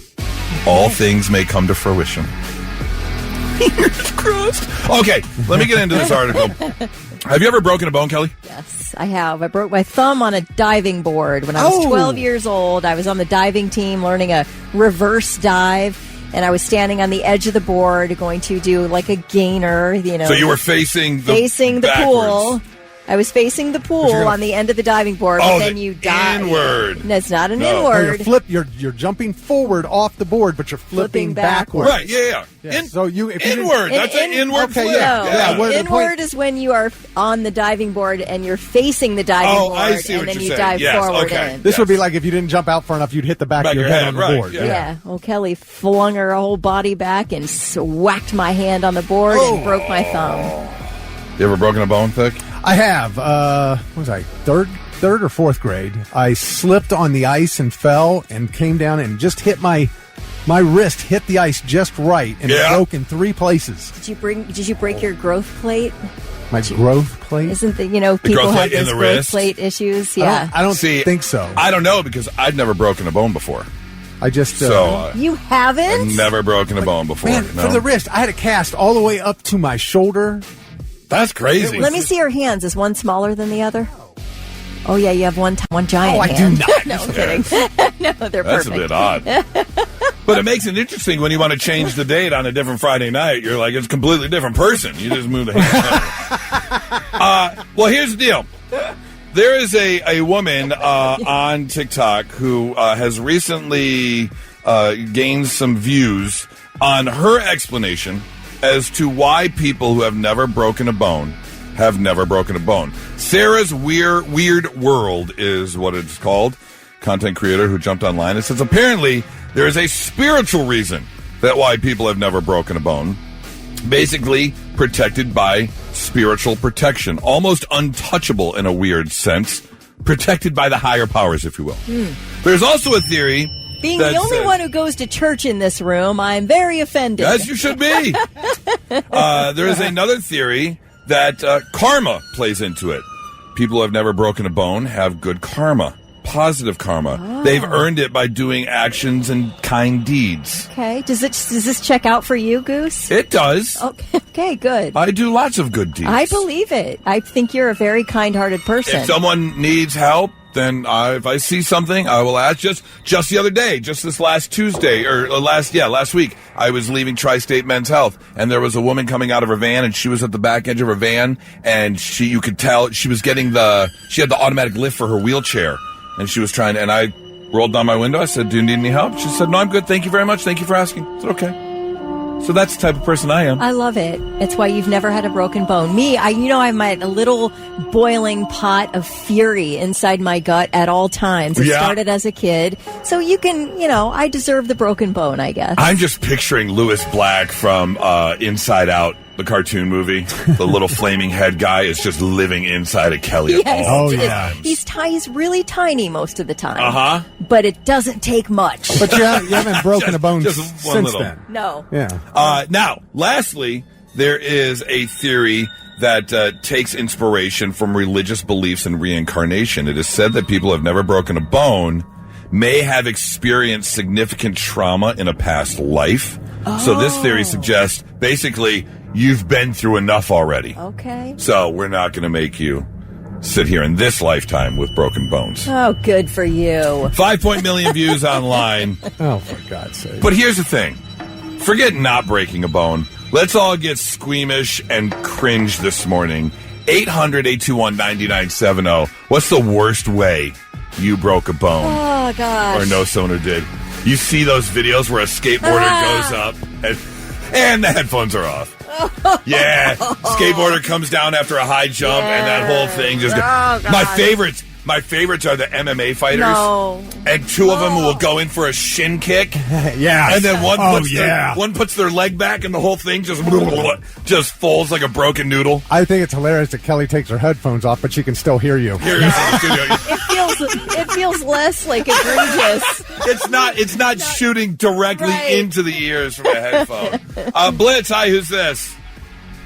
All things may come to fruition. Fingers crossed. Okay, let me get into this article. Have you ever broken a bone, Kelly? Yes, I have. I broke my thumb on a diving board when I was 12 years old. I was on the diving team learning a reverse dive, and I was standing on the edge of the board going to do like a gainer, So you were facing the pool. I was facing the pool on the end of the diving board, but then you dive. Inward. No, it's not an No, inward. you're jumping forward off the board, but you're flipping backwards. Right, yeah. So if you Inward. That's an inward flip. Inward is when you are on the diving board and you're facing the diving board, I see and what then you're you saying. dive Yes, forward okay. in. This would be like if you didn't jump out far enough, you'd hit the back of your head on the board. Yeah. Well, Kelly flung her whole body back and whacked my hand on the board and broke my thumb. You ever broken a bone, Thick? I have. What was I? Third or fourth grade. I slipped on the ice and fell and came down and just hit my wrist hit the ice just right and it broke in 3 places. Did you break your growth plate? My growth plate? Isn't people have those growth plate issues? Yeah. I don't think so. I don't know because I've never broken a bone before. I just you haven't? I've never broken a bone before. Man, no. for the wrist, I had a cast all the way up to my shoulder. That's crazy. Let me see your hands. Is one smaller than the other? Oh, yeah, you have one giant I hand. do not. No, I'm kidding. No, they're That's perfect. a bit odd. But it makes it interesting when you want to change the date on a different Friday night. You're like, it's a completely different person. You just move the hand. Well, here's the deal. There is a woman on TikTok who has recently gained some views on her explanation as to why people who have never broken a bone have never broken a bone. Sarah's Weird World is what it's called. Content creator who jumped online and says apparently there is a spiritual reason That's why people have never broken a bone. Basically, protected by spiritual protection. Almost untouchable in a weird sense. Protected by the higher powers, if you will. There's also a theory... Being the only one who goes to church in this room, I'm very offended. As you should be. There is another theory that karma plays into it. People who have never broken a bone have good karma, positive karma. Oh. They've earned it by doing actions and kind deeds. Okay. Does this check out for you, Goose? It does. Okay, good. I do lots of good deeds. I believe it. I think you're a very kind-hearted person. If someone needs help, then if I see something, I will ask. Just the other day, just this last Tuesday, or last week, I was leaving Tri-State Men's Health, and there was a woman coming out of her van, and she was at the back edge of her van, and you could tell she was getting she had the automatic lift for her wheelchair, and she was trying, and I rolled down my window. I said, "Do you need any help?" She said, "No, I'm good. Thank you very much. Thank you for asking." I said, "Okay." So that's the type of person I am. I love it. It's why you've never had a broken bone. Me, I'm a little boiling pot of fury inside my gut at all times. It started as a kid. So you can, I deserve the broken bone, I guess. I'm just picturing Louis Black from Inside Out, the cartoon movie. The little flaming head guy is just living inside of Kelly at all times. He's really tiny most of the time. Uh-huh. But it doesn't take much. But you haven't broken a bone since then. No. Yeah. Now, lastly, there is a theory that takes inspiration from religious beliefs in reincarnation. It is said that people who have never broken a bone may have experienced significant trauma in a past life. Oh. So this theory suggests, basically, you've been through enough already. Okay. So we're not going to make you sit here in this lifetime with broken bones. Oh, good for you. 5 million views online. Oh, for God's sake. But here's the thing. Forget not breaking a bone. Let's all get squeamish and cringe this morning. 800-821-9970. What's the worst way you broke a bone? Oh, gosh. Or know someone who did? You see those videos where a skateboarder goes up and the headphones are off. Yeah, skateboarder comes down after a high jump and that whole thing just goes. My favorites are the MMA fighters. No. And two of them will go in for a shin kick. Yeah. And then one puts their leg back and the whole thing just folds like a broken noodle. I think it's hilarious that Kelly takes her headphones off, but she can still hear you. It feels less like egregious. It's not shooting directly into the ears from a headphone. Blitz, hi, who's this?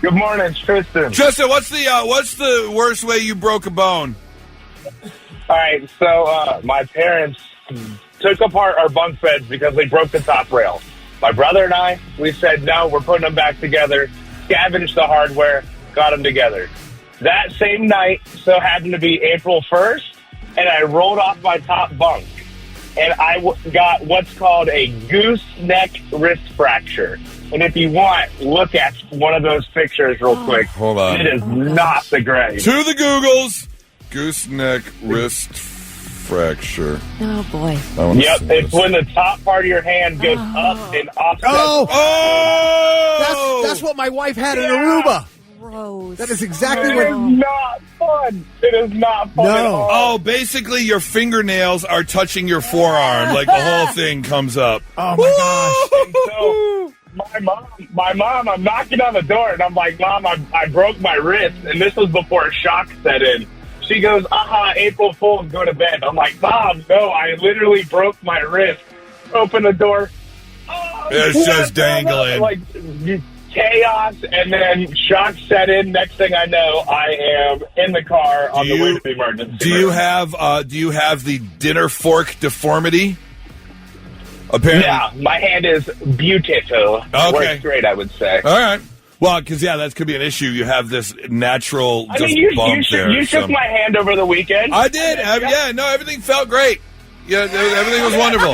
Good morning, it's Tristan. Tristan, what's the worst way you broke a bone? All right, so my parents took apart our bunk beds because they broke the top rail. My brother and I, we said, no, we're putting them back together, scavenged the hardware, got them together. That same night so happened to be April 1st, and I rolled off my top bunk, and I got what's called a gooseneck wrist fracture. And if you want, look at one of those pictures real quick. Hold on. It is not the great. To the Googles. Gooseneck wrist fracture. Oh, boy. Yep, it's when the top part of your hand goes up and offset. Oh! That's what my wife had in Aruba. Gross. That is exactly It is not fun. It is not fun at all. Oh, basically your fingernails are touching your forearm. Like the whole thing comes up. Oh, my gosh. So, my mom, I'm knocking on the door, and I'm like, Mom, I broke my wrist, and this was before shock set in. She goes, April Fool's, go to bed. I'm like, Mom, no, I literally broke my wrist. Open the door. It's just dangling. Like, chaos, and then shock set in. Next thing I know, I am in the car on the way to the emergency. Do you have the dinner fork deformity? Apparently. Yeah, my hand is beautiful. Okay. Works great, I would say. All right. Well, because, that could be an issue. You have this natural bump there. You shook my hand over the weekend. I did. Everything felt great. Yeah, everything was wonderful.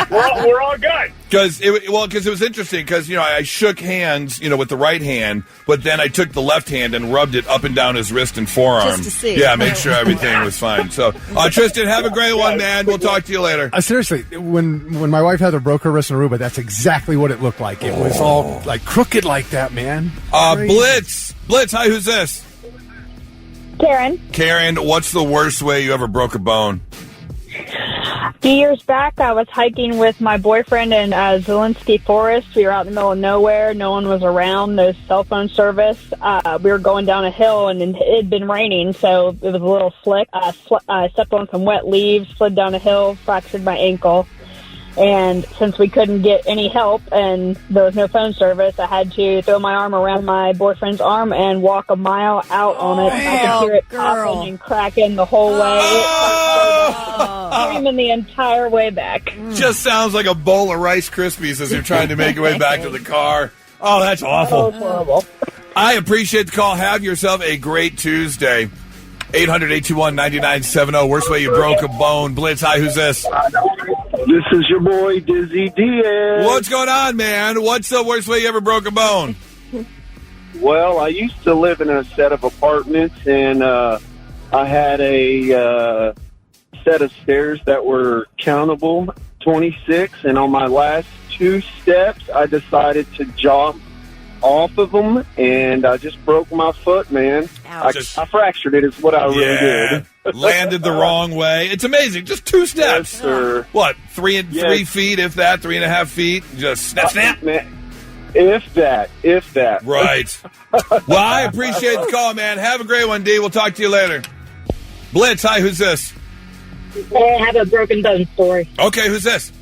We're all good. Because it was interesting because, I shook hands, with the right hand, but then I took the left hand and rubbed it up and down his wrist and forearm. Just to see. Yeah, make sure everything was fine. So, Tristan, have a great one, man. We'll talk to you later. Seriously, when my wife had her broke her wrist in Aruba, that's exactly what it looked like. It was all like crooked like that, man. Blitz, hi, who's this? Karen. Karen, what's the worst way you ever broke a bone? few years back, I was hiking with my boyfriend in Zielinski Forest. We were out in the middle of nowhere. No one was around. No cell phone service. We were going down a hill, and it had been raining, so it was a little slick. I stepped on some wet leaves, slid down a hill, fractured my ankle. And since we couldn't get any help and there was no phone service, I had to throw my arm around my boyfriend's arm and walk a mile out on it. I could hear it popping and cracking the whole way. Screaming the entire way back. Just sounds like a bowl of Rice Krispies as you're trying to make your way back to the car. Oh, that's awful. That was horrible. I appreciate the call. Have yourself a great Tuesday. 800-821-9970. Worst way you broke a bone. Blitz, hi, who's this? This is your boy, Dizzy Diaz. What's going on, man? What's the worst way you ever broke a bone? Well, I used to live in a set of apartments, and I had a set of stairs that were countable, 26, and on my last 2 steps, I decided to jump off of them, and I just broke my foot, man. I fractured it is what I really did. Landed the wrong way. It's amazing. Just 2 steps. Yes, sir. What, 3 feet, if that, 3.5 feet? Just snap. If that. Right. Well, I appreciate the call, man. Have a great one, D. We'll talk to you later. Blitz, hi, who's this? I have a broken bone story. Okay, who's this?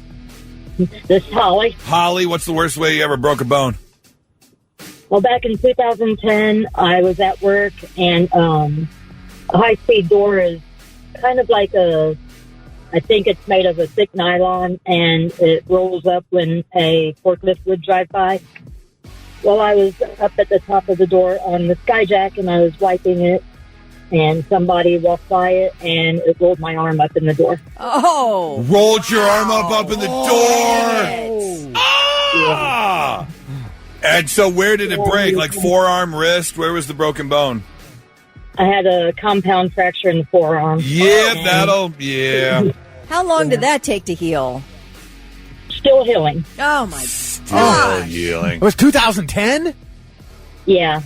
This is Holly. Holly, what's the worst way you ever broke a bone? Well, back in 2010, I was at work, and a high-speed door is kind of like I think it's made of a thick nylon, and it rolls up when a forklift would drive by. Well, I was up at the top of the door on the skyjack, and I was wiping it, and somebody walked by it, and it rolled my arm up in the door. Oh! Rolled your arm up in the door! Ah! And so where did it break? Like forearm, wrist? Where was the broken bone? I had a compound fracture in the forearm. Yeah, How long did that take to heal? Still healing. Oh, my God. Healing. It was 2010? Yeah.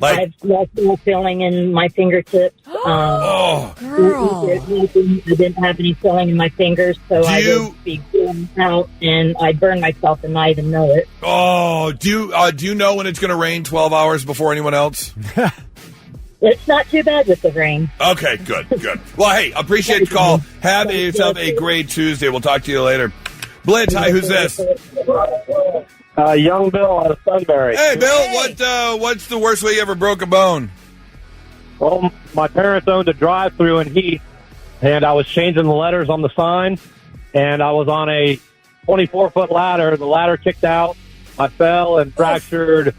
I've lost all feeling in my fingertips. Girl. I didn't have any feeling in my fingers, so I would be going out, and I'd burn myself and not even know it. Oh, do you know when it's going to rain 12 hours before anyone else? It's not too bad with the rain. Okay, good. Well, hey, appreciate the call. Have yourself a great Tuesday. We'll talk to you later. Blitz, hi, who's this? Young Bill out of Sunbury. Hey, Bill, what's the worst way you ever broke a bone? Well, my parents owned a drive-thru in Heath, and I was changing the letters on the sign, and I was on a 24-foot ladder. The ladder kicked out. I fell and fractured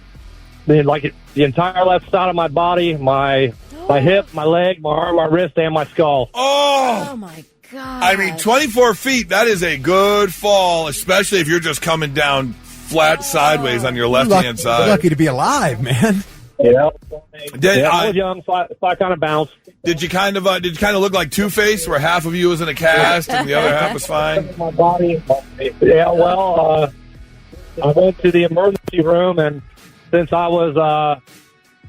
the entire left side of my body, my hip, my leg, my arm, my wrist, and my skull. Oh, my God. I mean, 24 feet, that is a good fall, especially if you're just coming down flat sideways on your left-hand side. Lucky to be alive, man. Yeah. I was young, so I kind of bounced. Did you kind of look like Two-Face, where half of you was in a cast and the other half was fine? My body. Yeah, well, I went to the emergency room, and since I was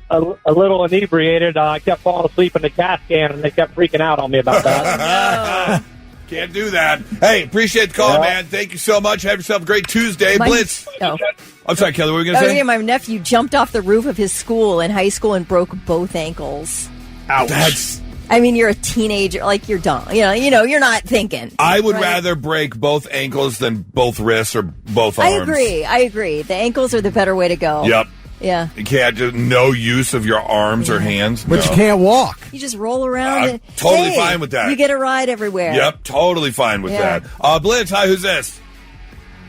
a little inebriated, I kept falling asleep in the CAT scan, and they kept freaking out on me about that. Can't do that. Hey, appreciate the call, man. Thank you so much. Have yourself a great Tuesday. Blitz. I'm sorry, Kelly, what were you going to say? My nephew jumped off the roof of his school in high school and broke both ankles. Ouch. I mean, you're a teenager. Like, you're dumb. You know, you're not thinking. I would rather break both ankles than both wrists or both arms. I agree. The ankles are the better way to go. Yep. Yeah. You can't just no use of your arms or hands. But you can't walk. You just roll around. I'm totally fine with that. You get a ride everywhere. Yep, totally fine with that. Blitz, hi, who's this?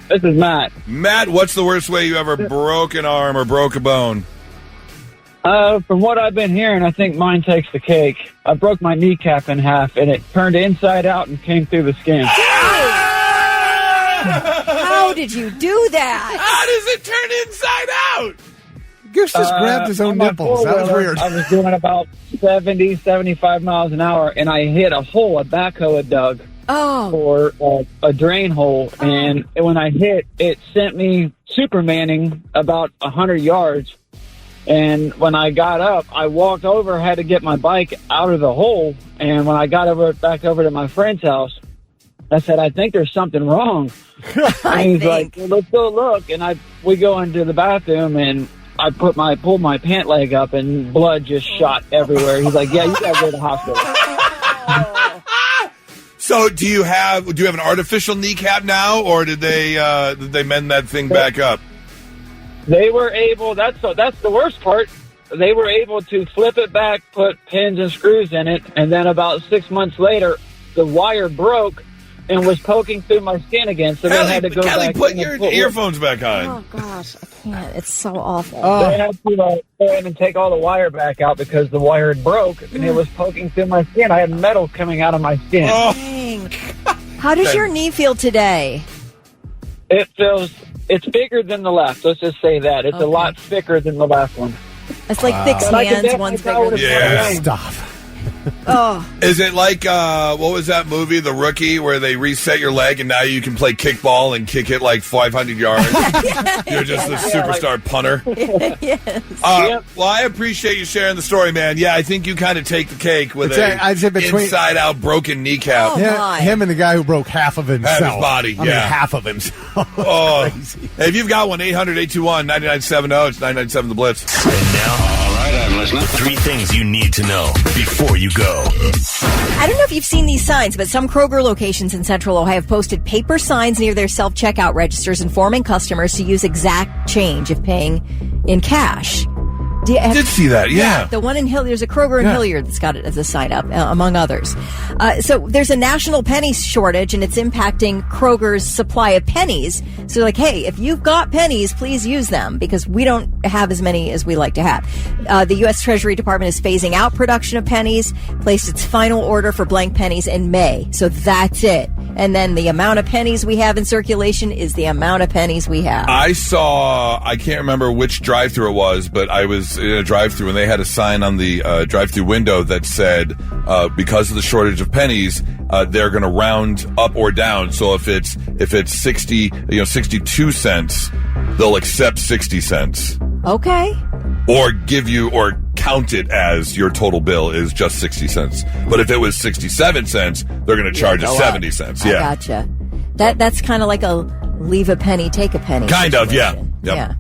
This is Matt. Matt, what's the worst way you ever broke an arm or broke a bone? From what I've been hearing, I think mine takes the cake. I broke my kneecap in half, and it turned inside out and came through the skin. How did you do that? How does it turn inside out? Goose just grabbed his own nipples. That was weird. I was doing about 70, 75 miles an hour, and I hit a hole a backhoe had dug for a drain hole. And when I hit, it sent me Supermaning about 100 yards. And when I got up, I walked over, had to get my bike out of the hole. And when I got back over to my friend's house, I said, I think there's something wrong. And he's like, well, let's go look. And we go into the bathroom, and I pulled my pant leg up, and blood just shot everywhere. He's like, yeah, you got to go to the hospital. So do you have an artificial kneecap now, or did they mend that thing back up? They were able. That's the worst part. They were able to flip it back, put pins and screws in it, and then about 6 months later, the wire broke and was poking through my skin again. So they had to go Kelly, back. put your earphones back on. Oh gosh, I can't. It's so awful. They had to go in and take all the wire back out because the wire had broke and it was poking through my skin. I had metal coming out of my skin. Dang. How does your knee feel today? It's bigger than the left. Let's just say that. It's a lot thicker than the last one. It's like thick hands. One's bigger than the other. Stop. Oh. Is it like, what was that movie, The Rookie, where they reset your leg and now you can play kickball and kick it like 500 yards? You're just a superstar punter. Yes. Well, I appreciate you sharing the story, man. Yeah, I think you kind of take the cake with I'd say between inside-out broken kneecap. Him and the guy who broke half of himself. Half his body, I mean, half of himself. Oh. Hey, if you've got one, 800-821-9970. It's 997 The Blitz. And now, I'm listening. 3 things you need to know before you go. I don't know if you've seen these signs, but some Kroger locations in Central Ohio have posted paper signs near their self-checkout registers informing customers to use exact change if paying in cash. I did see that, yeah. The one in Hilliard, there's a Kroger in Hilliard that's got it as a sign up, among others. So there's a national penny shortage, and it's impacting Kroger's supply of pennies. So they're like, hey, if you've got pennies, please use them, because we don't have as many as we like to have. The U.S. Treasury Department is phasing out production of pennies, placed its final order for blank pennies in May. So that's it. And then the amount of pennies we have in circulation is the amount of pennies we have. I can't remember which drive-thru it was, but I was in a drive-thru and they had a sign on the drive-thru window that said, because of the shortage of pennies, they're going to round up or down. So if it's 62 cents, they'll accept 60 cents. Okay. Or count it as your total bill is just 60 cents. But if it was 67 cents, they're going to charge us 70 cents. Yeah. I gotcha. That's kind of like a leave a penny, take a penny. Kind of, yeah. Yep. Yeah.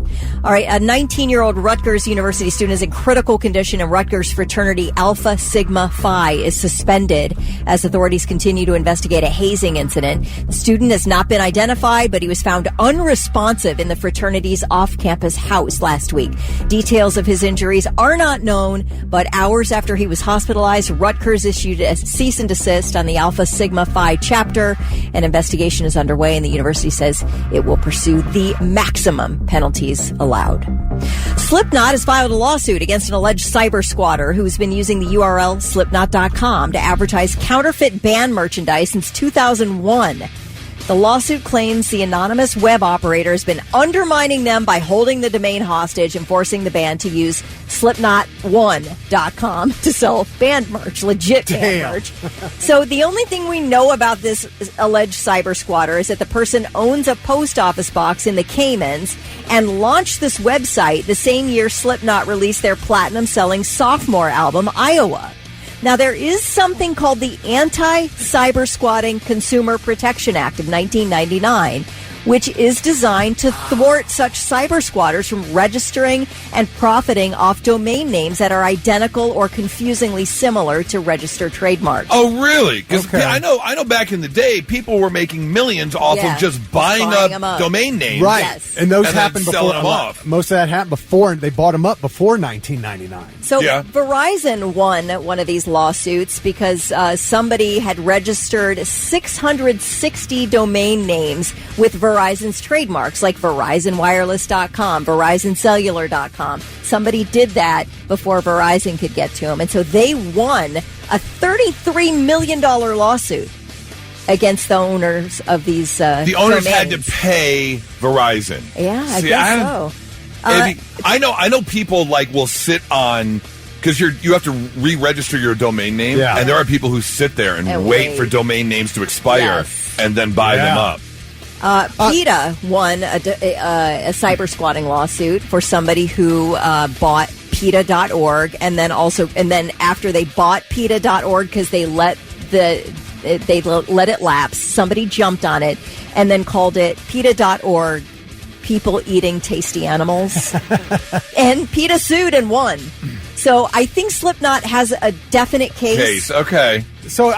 All right. A 19-year-old Rutgers University student is in critical condition, and Rutgers fraternity Alpha Sigma Phi is suspended as authorities continue to investigate a hazing incident. The student has not been identified, but he was found unresponsive in the fraternity's off-campus house last week. Details of his injuries are not known, but hours after he was hospitalized, Rutgers issued a cease and desist on the Alpha Sigma Phi chapter. An investigation is underway, and the university says it will pursue the maximum penalties allowed. Slipknot has filed a lawsuit against an alleged cyber squatter who's been using the URL slipknot.com to advertise counterfeit band merchandise since 2001. The lawsuit claims the anonymous web operator has been undermining them by holding the domain hostage and forcing the band to use slipknot1.com to sell band merch, legit band merch. So the only thing we know about this alleged cyber squatter is that the person owns a post office box in the Caymans and launched this website the same year Slipknot released their platinum-selling sophomore album, Iowa. Now, there is something called the Anti-Cyber Squatting Consumer Protection Act of 1999, which is designed to thwart such cyber squatters from registering and profiting off domain names that are identical or confusingly similar to registered trademarks. Oh, really? Because I know back in the day, people were making millions off of just buying up domain names. Right. Yes. And those happened before. Selling them off. Most of that happened before, they bought them up before 1999. So Verizon won one of these lawsuits because somebody had registered 660 domain names with Verizon's trademarks, like VerizonWireless.com, VerizonCellular.com. Somebody did that before Verizon could get to them. And so they won a $33 million lawsuit against the owners of these The owners domains. had to pay Verizon. Yeah, I guess so. I know people will sit on, because you have to re-register your domain name, and there are people who sit there and wait for domain names to expire and then buy them up. PETA won a cyber squatting lawsuit for somebody who bought PETA.org, and then after they bought PETA.org because they let the They let it lapse. Somebody jumped on it and then called it PETA.org, people eating tasty animals. And PETA sued and won. So I think Slipknot has a definite case. Okay. So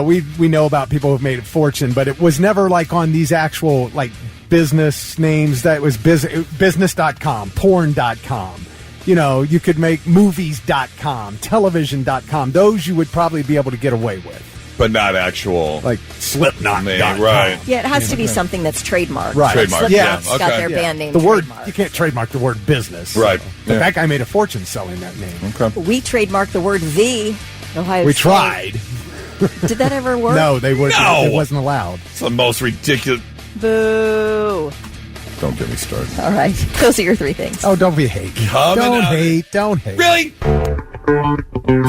we know about people who've made a fortune, but it was never like on these actual like business names. That was business.com, porn.com. You could make movies.com, television.com. Those you would probably be able to get away with. But not actual. Like Slipknot. Right. Yeah, it has to be something that's trademarked. Right. Trademark. Slipknot's Yeah. got Okay. their band name The word, trademarked. you can't trademark the word business. Right. But that guy made a fortune selling that name. Okay. We trademarked the word "the." Ohio We State. tried. Did that ever work? No, they wouldn't. No. It wasn't allowed. It's the most ridiculous. Boo. Don't get me started. All right. Those are your three things. Oh, don't be hate. Don't hate. Really?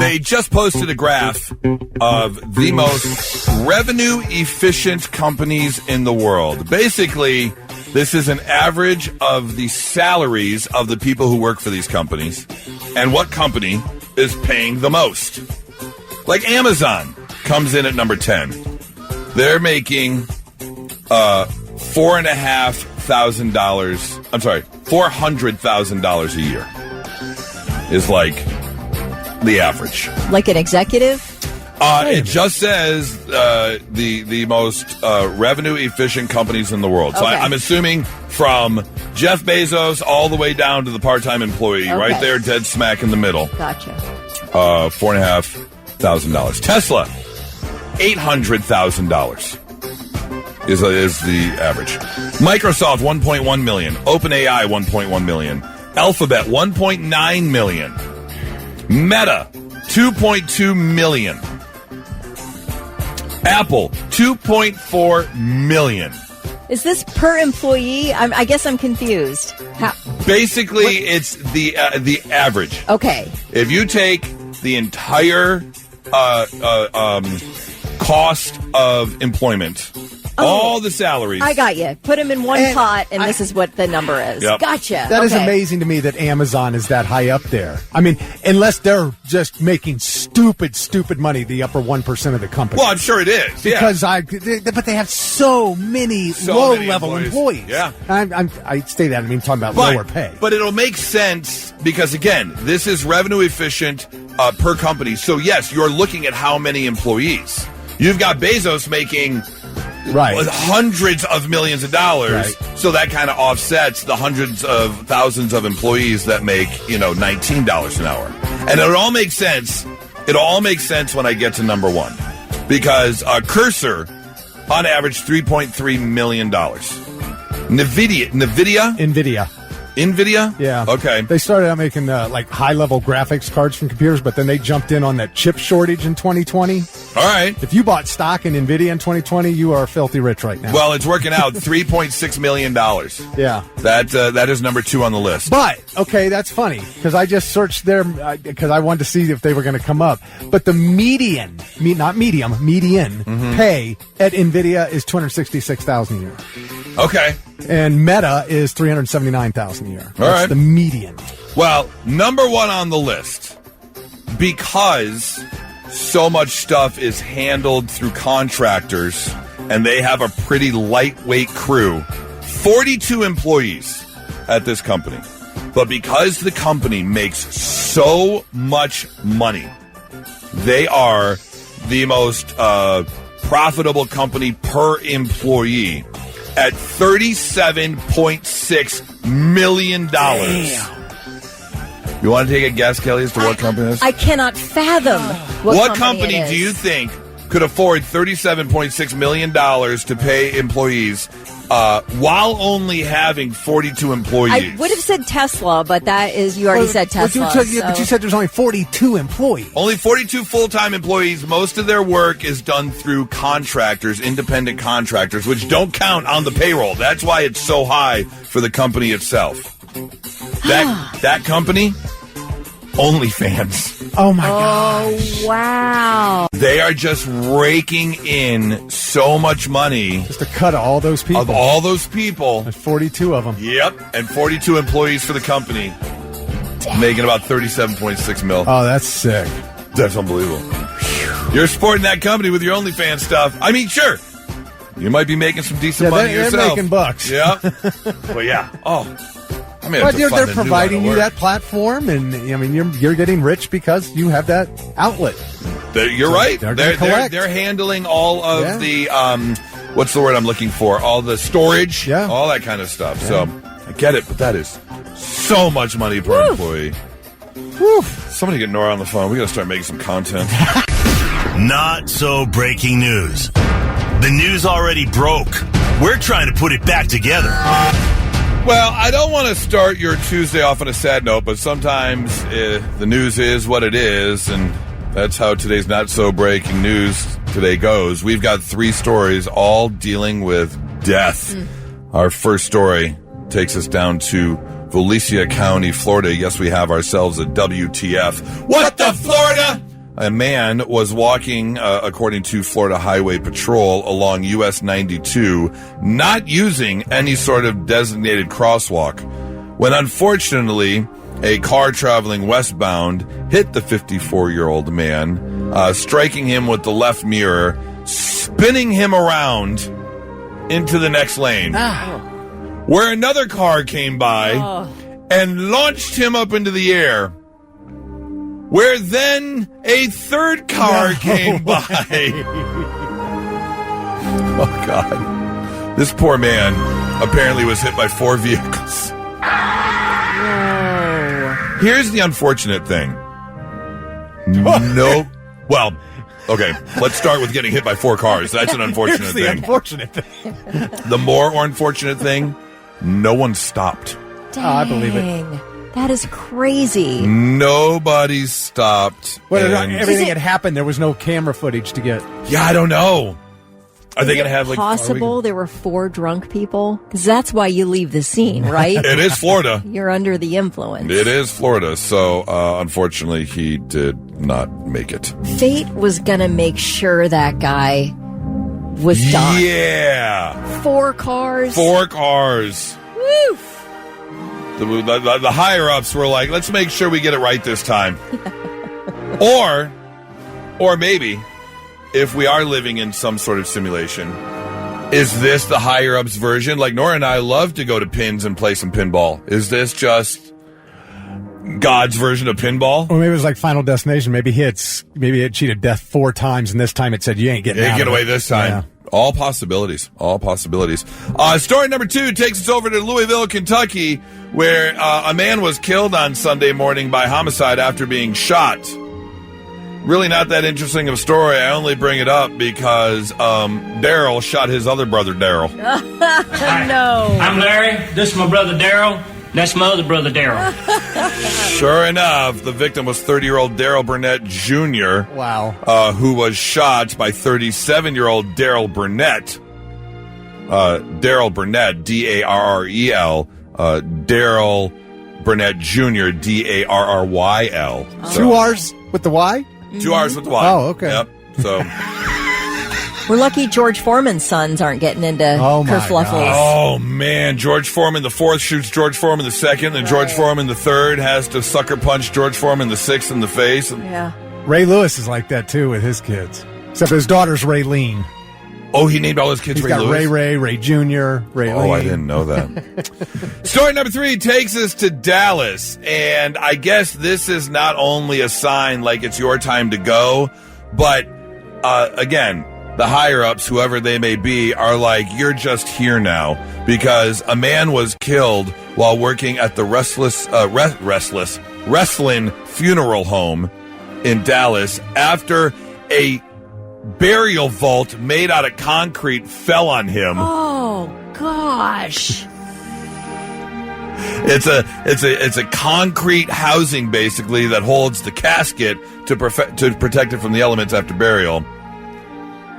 They just posted a graph of the most revenue-efficient companies in the world. Basically, this is an average of the salaries of the people who work for these companies and what company is paying the most. Like Amazon comes in at number 10. They're making $400,000 a year is like the average. Like an executive? It just says the most revenue efficient companies in the world. So Okay. I'm assuming from Jeff Bezos all the way down to the part-time employee, Okay. right there, dead smack in the middle. Gotcha. $4,500. Tesla, $800,000 is the average. Microsoft, $1.1 million. OpenAI, $1.1 million. Alphabet, $1.9 million. Meta, $2.2 million. Apple, $2.4 million. Is this per employee? I guess I'm confused. Basically, it's the average. Okay. If you take the entire cost of employment, all the salaries. I got you. Put them in one pot, and this is what the number is. Yep. Gotcha. That is Okay. amazing to me that Amazon is that high up there. I mean, unless they're just making stupid money, the upper 1% of the company. Well, I'm sure it is. Yeah. Because but they have so many low-level employees. Yeah. I say that. I mean, talking about lower pay. But it'll make sense because, again, this is revenue efficient per company. So, yes, you're looking at how many employees. You've got Bezos making hundreds of millions of dollars. Right. So that kind of offsets the hundreds of thousands of employees that make, $19 an hour. And it all makes sense. It all makes sense when I get to number one. Because Cursor, on average, $3.3 million. NVIDIA? Yeah. Okay. They started out making like high-level graphics cards from computers, but then they jumped in on that chip shortage in 2020. All right. If you bought stock in NVIDIA in 2020, you are filthy rich right now. Well, it's working out. $3.6 million. Yeah. That is number 2 on the list. But, okay, that's funny, because I just searched there because I wanted to see if they were going to come up. But the median pay at NVIDIA is $266,000 a year. Okay. And Meta is $379,000 a year. That's right. the median. Well, number 1 on the list, because so much stuff is handled through contractors and they have a pretty lightweight crew, 42 employees at this company. But because the company makes so much money, they are the most profitable company per employee at $37.6 million. Damn. You want to take a guess, Kelly, as to what company it is? I cannot fathom what company do you think could afford $37.6 million to pay employees while only having 42 employees? I would have said Tesla, but that is, you already said Tesla. But you said there's only 42 employees. Only 42 full-time employees. Most of their work is done through contractors, independent contractors, which don't count on the payroll. That's why it's so high for the company itself. That company, OnlyFans. Oh, my gosh. Oh, wow. They are just raking in so much money. Just to cut all those people. Of all those people. There's 42 of them. Yep. And 42 employees for the company. Making about $37.6 million. Oh, that's sick. That's unbelievable. You're supporting that company with your OnlyFans stuff. I mean, sure. You might be making some decent money yourself. They're making bucks. Yeah. Well, yeah. Oh. I mean, but they're providing you that platform, and I mean, you're getting rich because you have that outlet. You're right. They're handling all of the what's the word I'm looking for? All the storage, all that kind of stuff. Yeah. So I get it, but that is so much money per employee. Whew. Somebody get Nora on the phone. We got to start making some content. Not so breaking news. The news already broke. We're trying to put it back together. Well, I don't want to start your Tuesday off on a sad note, but sometimes the news is what it is, and that's how today's Not So Breaking News today goes. We've got 3 stories all dealing with death. Our first story takes us down to Volusia County, Florida. Yes, we have ourselves a WTF. What the Florida? A man was walking, according to Florida Highway Patrol, along US 92, not using any sort of designated crosswalk, when unfortunately a car traveling westbound hit the 54-year-old man, striking him with the left mirror, spinning him around into the next lane, where another car came by and launched him up into the air, where then a third car came by. Oh, God. This poor man apparently was hit by 4 vehicles. Here's the unfortunate thing. No. Well, okay, let's start with getting hit by 4 cars. That's an unfortunate thing. Unfortunate thing. The more unfortunate thing, no one stopped. Dang. Oh, I believe it. That is crazy. Nobody stopped. Well, everything had happened. There was no camera footage to get. Yeah, I don't know. Are they going to have possible there were 4 drunk people? Because that's why you leave the scene, right? It is Florida. You're under the influence. It is Florida. So, unfortunately, he did not make it. Fate was going to make sure that guy was done. Yeah. 4 cars. 4 cars. Woo. The higher-ups were like, let's make sure we get it right this time. Or maybe, if we are living in some sort of simulation, is this the higher-ups version? Like, Nora and I love to go to pins and play some pinball. Is this just God's version of pinball? Or maybe it was like Final Destination. Maybe it cheated death 4 times, and this time it said, you ain't getting out get of away it. This time. Yeah. All possibilities. All possibilities. Story number 2 takes us over to Louisville, Kentucky, where a man was killed on Sunday morning by homicide after being shot. Really not that interesting of a story. I only bring it up because Daryl shot his other brother, Daryl. No. I'm Larry. This is my brother, Daryl. That's my other brother, Daryl. Sure enough, the victim was 30-year-old Daryl Burnett Jr. Wow. Who was shot by 37-year-old Daryl Burnett. Daryl Burnett, D-A-R-R-E-L. Daryl Burnett Jr., D-A-R-R-Y-L. So, 2 R's with the Y? 2 R's with the Y. Oh, okay. Yep. So... We're lucky George Foreman's sons aren't getting into kerfluffles. Oh, man. George Foreman the 4th shoots George Foreman the 2nd, and George Foreman the 3rd has to sucker punch George Foreman the 6th in the face. Yeah. Ray Lewis is like that, too, with his kids. Except his daughter's Raylene. Oh, he named all his kids He's Ray got Lewis? Ray Jr., Raylene. Oh, I didn't know that. Story number 3 takes us to Dallas, and I guess this is not only a sign like it's your time to go, but, again... the higher-ups, whoever they may be, are like, you're just here now, because a man was killed while working at the Wrestling Funeral Home in Dallas after a burial vault made out of concrete fell on him. Oh, gosh. It's a concrete housing, basically, that holds the casket to protect it from the elements after burial.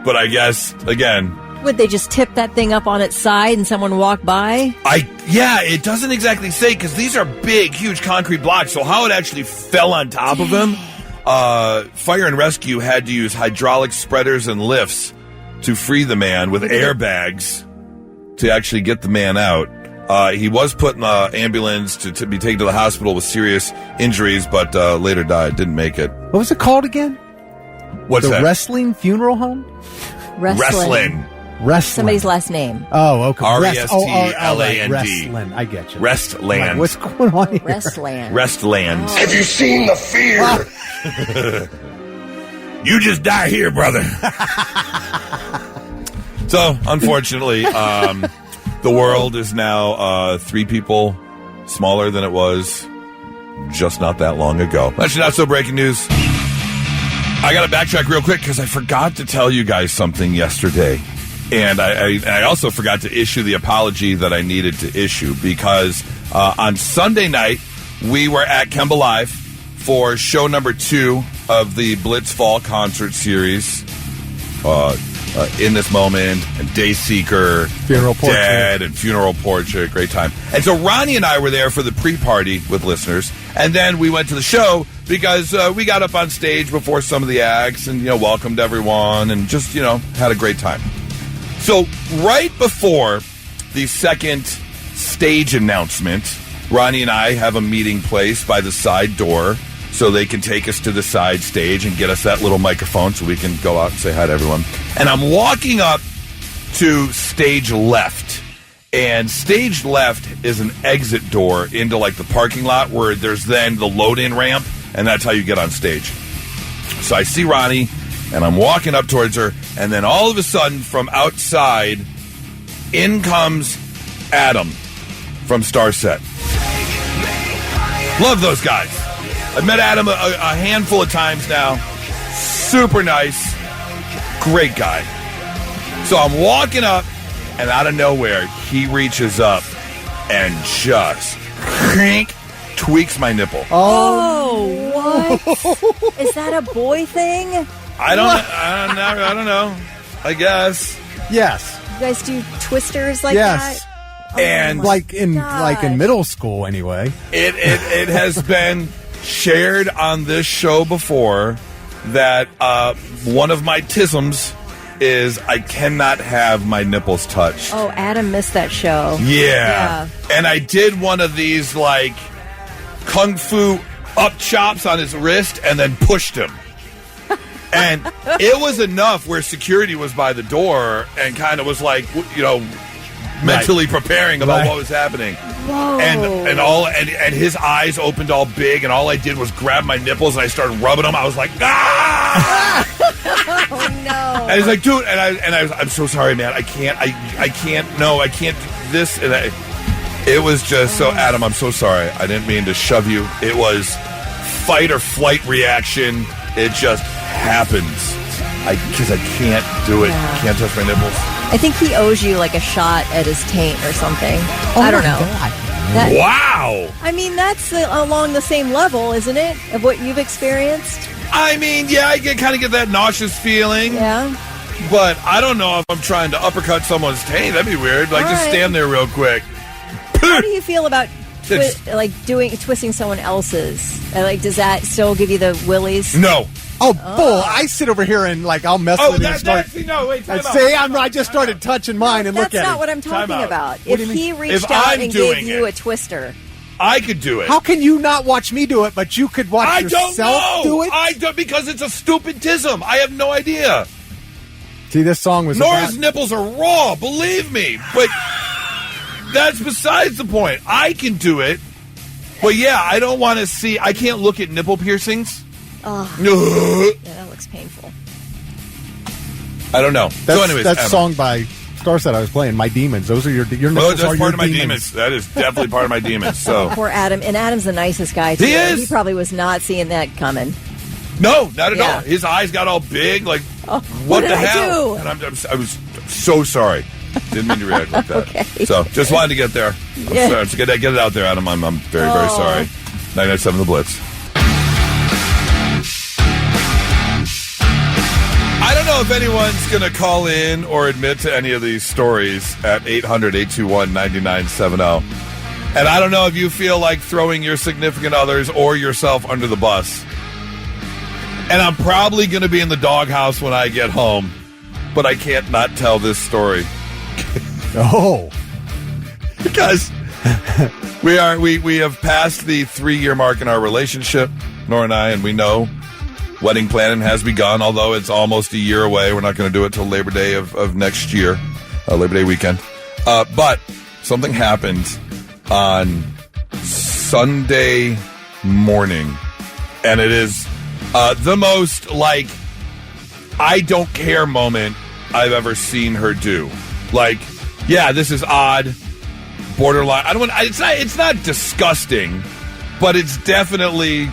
But I guess, again... Would they just tip that thing up on its side and someone walk by? Yeah, it doesn't exactly say, because these are big, huge concrete blocks, so how it actually fell on top of him... Fire and rescue had to use hydraulic spreaders and lifts to free the man with airbags to actually get the man out. He was put in the ambulance to be taken to the hospital with serious injuries, but later died. Didn't make it. What was it called again? What's the that? wrestling funeral home? Wrestling. Somebody's last name. Oh, okay. Restland. Wrestland. I get you. Restland. Like, what's going on here? Restland. Oh. Have you seen the fear? You just die here, brother. So, unfortunately, the world is now 3 people smaller than it was just not that long ago. Actually, not so breaking news. I got to backtrack real quick because I forgot to tell you guys something yesterday. And I also forgot to issue the apology that I needed to issue because on Sunday night, we were at Kemba Live for show number 2 of the Blitz Fall Concert Series. In This Moment, and Dayseeker, Funeral Portrait. Dead, and Funeral Portrait. Great time. And so Ronnie and I were there for the pre-party with listeners, and then we went to the show because we got up on stage before some of the acts and, welcomed everyone and just, had a great time. So right before the second stage announcement, Ronnie and I have a meeting place by the side door so they can take us to the side stage and get us that little microphone so we can go out and say hi to everyone. And I'm walking up to stage left. And stage left is an exit door into, like, the parking lot where there's then the load-in ramp, and that's how you get on stage. So I see Ronnie, and I'm walking up towards her, and then all of a sudden, from outside, in comes Adam from Starset. Love those guys. I've met Adam a handful of times now. Super nice. Great guy. So I'm walking up, and out of nowhere, he reaches up and just tweaks my nipple. Oh, what? Is that a boy thing? I don't know. I guess. Yes. You guys do twisters like yes. that? And like in middle school anyway. It has been shared on this show before that one of my tisms is I cannot have my nipples touched. Oh, Adam missed that show. Yeah. And I did one of these, like, kung fu up chops on his wrist and then pushed him. And it was enough where security was by the door and kind of was like, mentally preparing about what was happening. Whoa. And his eyes opened all big, and all I did was grab my nipples and I started rubbing them. I was like, ah! Oh no! And he's like, dude, I'm so sorry, man. I can't do this. And it was just so, Adam, I'm so sorry. I didn't mean to shove you. It was fight or flight reaction. It just happens. Because I can't do it. Yeah. Can't touch my nipples. I think he owes you like a shot at his taint or something. Oh, I don't know. Wow. I mean, that's along the same level, isn't it, of what you've experienced? I mean, yeah, I kind of get that nauseous feeling. Yeah. But I don't know if I'm trying to uppercut someone's taint. That'd be weird. Like, just stand there real quick. How do you feel about twisting someone else's? Does that still give you the willies? No. Oh, bull! I sit over here and I'll mess with it. I just started touching mine and look at it. That's not what I'm talking about. If he reached out and gave you a twister, I could do it. How can you not watch me do it, but you could watch yourself do it? I don't, because it's a stupid tism. I have no idea. See, this song was Nora's nipples are raw, believe me. But that's besides the point. I can do it, but yeah, I don't want to see. I can't look at nipple piercings. Oh, yeah, that looks painful. I don't know. So anyways, that song by Starset I was playing, My Demons. Those are your nipples. That's part of my demons. That is definitely part of my demons. So poor Adam. And Adam's the nicest guy, too. He is. He probably was not seeing that coming. No, not at all. His eyes got all big. Like, what the hell? And I was so sorry. Didn't mean to react like that. Okay. So just wanted to get there. I'm sorry. Get it out there, Adam. I'm very, very sorry. 997 The Blitz. I don't know if anyone's going to call in or admit to any of these stories at 800-821-9970. And I don't know if you feel like throwing your significant others or yourself under the bus. And I'm probably going to be in the doghouse when I get home, but I can't not tell this story. Oh. Because we have passed the 3-year mark in our relationship, Nora and I, and we know Wedding planning has begun, although it's almost a year away. We're not going to do it till Labor Day of next year, Labor Day weekend. But something happened on Sunday morning, and it is the most, like, I don't care moment I've ever seen her do. Like, yeah, this is odd, borderline. It's not disgusting, but it's definitely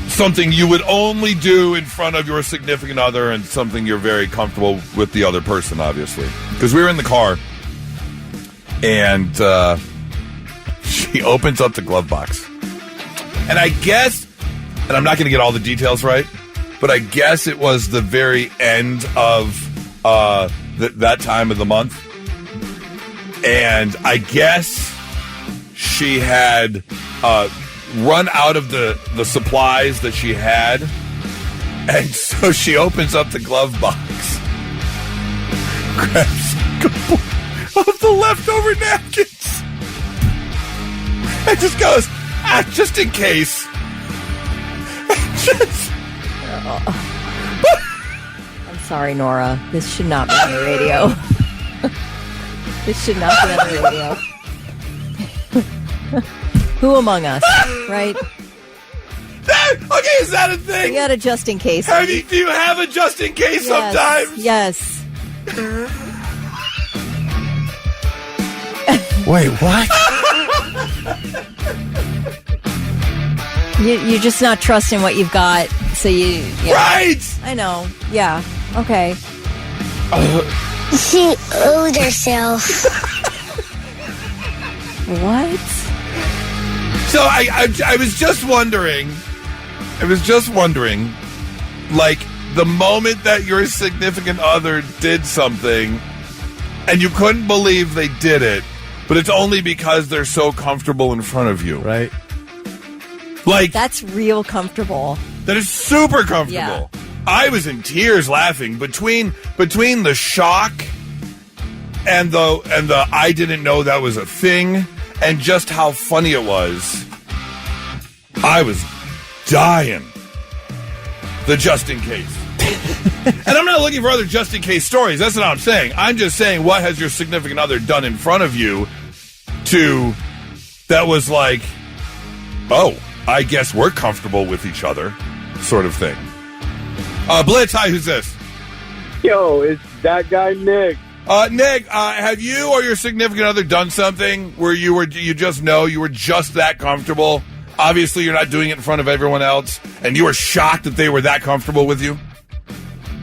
something you would only do in front of your significant other, and something you're very comfortable with the other person, obviously. Because we were in the car, and she opens up the glove box. And I guess, and I'm not going to get all the details right, but I guess it was the very end of that time of the month. And I guess she had run out of the supplies that she had. And so she opens up the glove box, grabs a couple of the leftover napkins, and just goes, just in case. I'm sorry, Nora. This should not be on the radio. This should not be on the radio. Who among us, right? Okay, is that a thing? We got a just in case. Do you have a just in case sometimes? Yes. Wait, what? You're just not trusting what you've got, so you... Right! I know. Yeah. Okay. She owed herself. What? So I was just wondering, like, the moment that your significant other did something and you couldn't believe they did it, but it's only because they're so comfortable in front of you. Right. Like, that's real comfortable. That is super comfortable. Yeah. I was in tears laughing between the shock and the I didn't know that was a thing, and just how funny it was. I was dying. The just in case. And I'm not looking for other just in case stories. That's not what I'm saying. I'm just saying, what has your significant other done in front of you that was like, oh, I guess we're comfortable with each other, sort of thing. Blitz, hi, who's this? Yo, it's that guy, Nick. Nick, have you or your significant other done something where you were just that comfortable? Obviously, you're not doing it in front of everyone else, and you were shocked that they were that comfortable with you?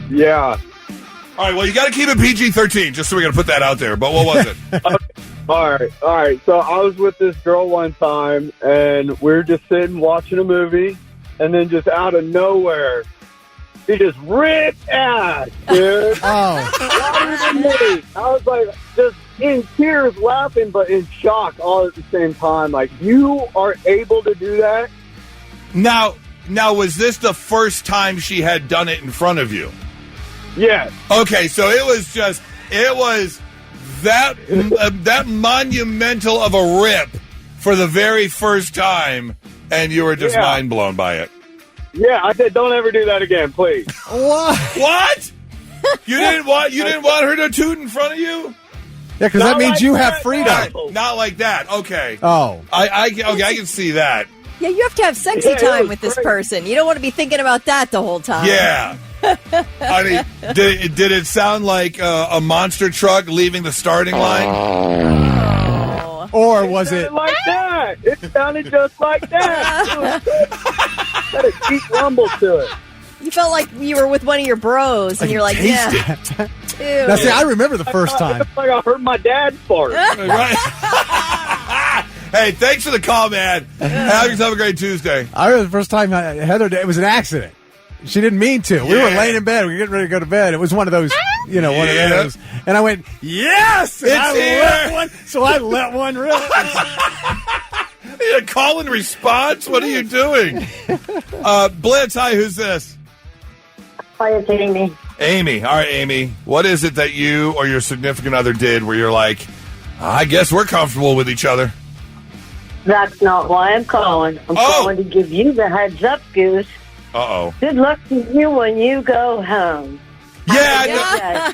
Yeah. All right, well, you got to keep it PG-13, just so we got to put that out there. But what was it? All right. So I was with this girl one time, and we were just sitting watching a movie, and then just out of nowhere, she just ripped ass, dude. Oh. I was like, just in tears, laughing, but in shock all at the same time. Like, you are able to do that? Now, was this the first time she had done it in front of you? Yes. Okay, so it was that monumental of a rip for the very first time, and you were just mind blown by it. Yeah, I said, don't ever do that again, please. What? You didn't want her to toot in front of you? Yeah, because that means you have freedom. Not like that. Okay. Oh. I can see that. Yeah, you have to have sexy time with this person. You don't want to be thinking about that the whole time. Yeah. I mean, did it sound like a monster truck leaving the starting line? Oh. Or was it like that? It sounded just like that. Had a deep rumble to it. You felt like you were with one of your bros, and you're like, yeah. Ew. Now, see, I remember the first time. It's like I heard my dad fart. Right. Hey, thanks for the call, man. Have yourself a great Tuesday. I remember the first time Heather did, it was an accident. She didn't mean to. We were laying in bed. We were getting ready to go to bed. It was one of those, one of those. And I went, yes! And It's here! So I let one rip. A call and response? What are you doing? Blitz, hi, who's this? Hi, it's Amy. Amy. All right, Amy. What is it that you or your significant other did where you're like, I guess we're comfortable with each other? That's not why I'm calling. I'm calling to give you the heads up, Goose. Uh-oh. Good luck to you when you go home. Yeah.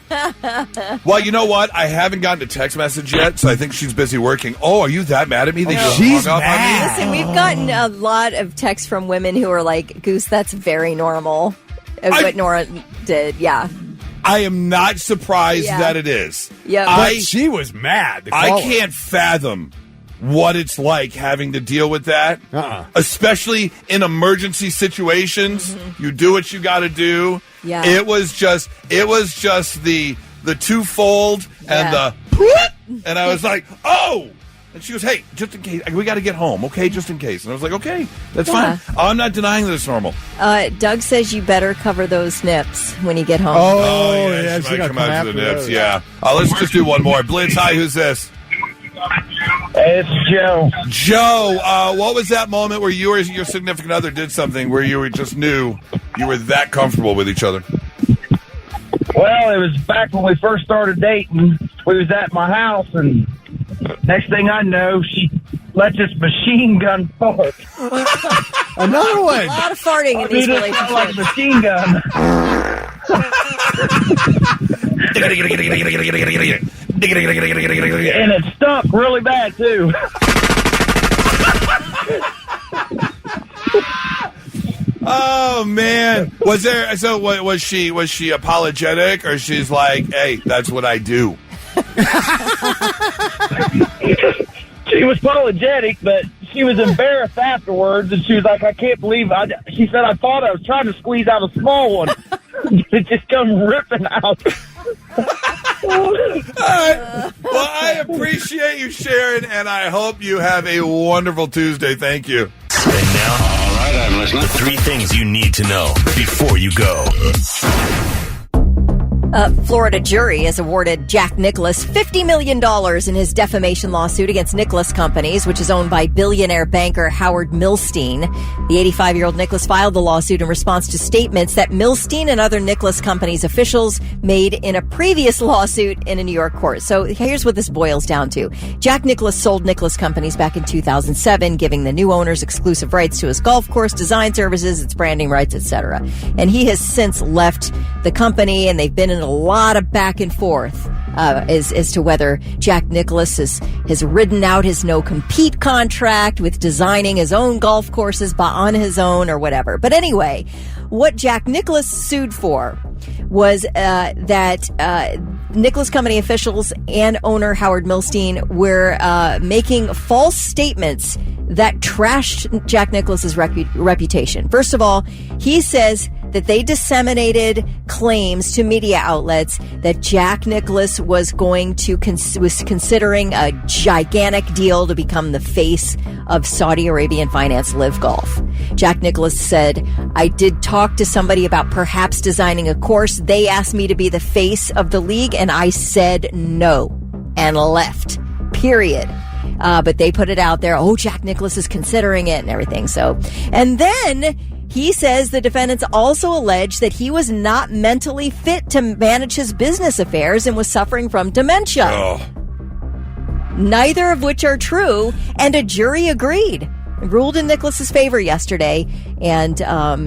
Well, you know what? I haven't gotten a text message yet, so I think she's busy working. Oh, are you that mad at me that you she's hung up mad. on me? Listen, we've gotten a lot of texts from women who are like, Goose, that's very normal. What Nora did, yeah. I am not surprised that it is. Yeah, but she was mad. I can't fathom what it's like having to deal with that, especially in emergency situations. Mm-hmm. You do what you got to do. Yeah. It was just the twofold and the and I was like, oh. And she goes, hey, just in case, we got to get home, okay? Just in case. And I was like, okay, that's fine. I'm not denying that it's normal. Doug says you better cover those nips when you get home. Oh yeah, she might come out to the nips, those. yeah. Let's just do one more. Blitz, hi, who's this? It's Joe. Joe, what was that moment where you or your significant other did something where you just knew you were that comfortable with each other? Well, it was back when we first started dating. We was at my house, and next thing I know, she let this machine gun fart. Another one. A lot of farting in these relationships. Like a machine gun. And it stunk really bad, too. Oh man, was she apologetic, or she's like, hey, that's what I do? She was apologetic, but she was embarrassed afterwards, and she was like, I can't believe she said, I thought I was trying to squeeze out a small one. It just come ripping out. All right. Well, I appreciate you sharing, and I hope you have a wonderful Tuesday. Thank you. And now, all right, I'm listening. The 3 things you need to know before you go. A Florida jury has awarded Jack Nicklaus $50 million in his defamation lawsuit against Nicklaus Companies, which is owned by billionaire banker Howard Milstein. The 85-year-old Nicklaus filed the lawsuit in response to statements that Milstein and other Nicklaus Companies officials made in a previous lawsuit in a New York court. So here's what this boils down to. Jack Nicklaus sold Nicklaus Companies back in 2007, giving the new owners exclusive rights to his golf course, design services, its branding rights, etc. And he has since left the company, and they've been in a lot of back and forth as to whether Jack Nicklaus has ridden out his no-compete contract with designing his own golf courses on his own or whatever. But anyway, what Jack Nicklaus sued for was that Nicklaus Company officials and owner Howard Milstein were making false statements that trashed Jack Nicklaus's reputation. First of all, he says that they disseminated claims to media outlets that Jack Nicklaus was was considering a gigantic deal to become the face of Saudi Arabian finance Live Golf. Jack Nicklaus said, I did talk to somebody about perhaps designing a course. They asked me to be the face of the league, and I said no and left. Period. But they put it out there. Oh, Jack Nicklaus is considering it and everything. So, and then he says the defendants also allege that he was not mentally fit to manage his business affairs and was suffering from dementia. Oh. Neither of which are true, and a jury agreed. Ruled in Nicklaus's favor yesterday, and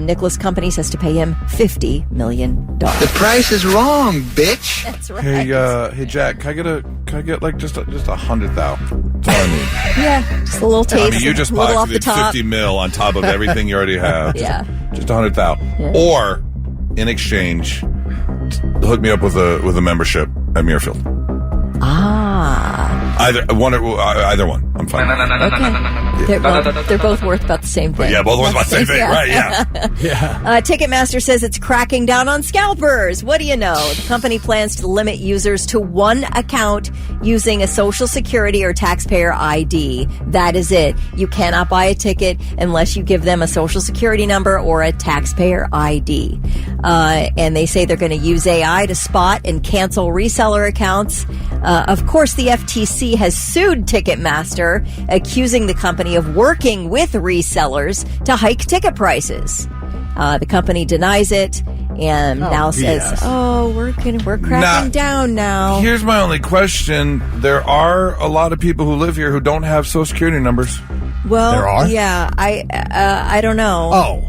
Nicklaus Companies has to pay him $50 million. The price is wrong, bitch. That's right. Hey, Jack, can I get like just 100 thou? That's all I need. Yeah, just a little taste. I mean, you just a little off the pocketed top. 50 mil on top of everything you already have. Yeah. Just 100 thou. Yeah. Or in exchange, hook me up with a membership at Muirfield. Either one. I'm fine. Okay. They're both worth about the same thing. Yeah, both worth about the same thing, right? Yeah. Yeah. Ticketmaster says it's cracking down on scalpers. What do you know? The company plans to limit users to one account using a social security or taxpayer ID. That is it. You cannot buy a ticket unless you give them a social security number or a taxpayer ID. And they say they're going to use AI to spot and cancel reseller accounts. Of course, the FTC has sued Ticketmaster, accusing the company of working with resellers to hike ticket prices. The company denies it and now says, we're cracking down now. Here's my only question. There are a lot of people who live here who don't have social security numbers. Well, There are? yeah, I don't know. Oh.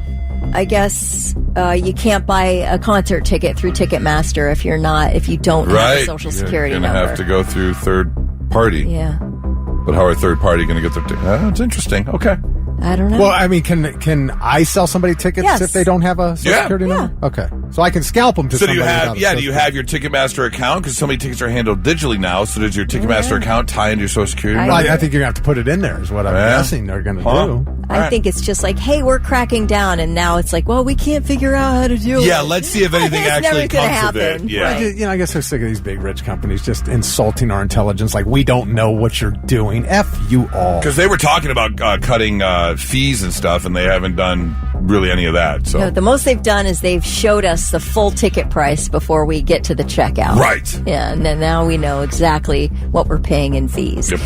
I guess you can't buy a concert ticket through Ticketmaster if you don't have a Social Security number. You're going to have to go through third party. Yeah. But how are third party going to get their ticket? It's interesting. Okay. I don't know. Well, I mean, can I sell somebody tickets if they don't have a Social Security number? Okay. So I can scalp them to somebody. Do you have your Ticketmaster account? Because so many tickets are handled digitally now. So does your Ticketmaster account tie into your Social Security number? I think you're going to have to put it in there is what I'm guessing they're going to do. I think it's just like, hey, we're cracking down. And now it's like, well, we can't figure out how to do it. Yeah, let's see if anything actually comes of it. Yeah. I guess they're sick of these big rich companies just insulting our intelligence like we don't know what you're doing. F you all. Because they were talking about cutting fees and stuff, and they haven't done really any of that. So the most they've done is they've showed us the full ticket price before we get to the checkout. Right. Yeah, and then now we know exactly what we're paying in fees. Yep.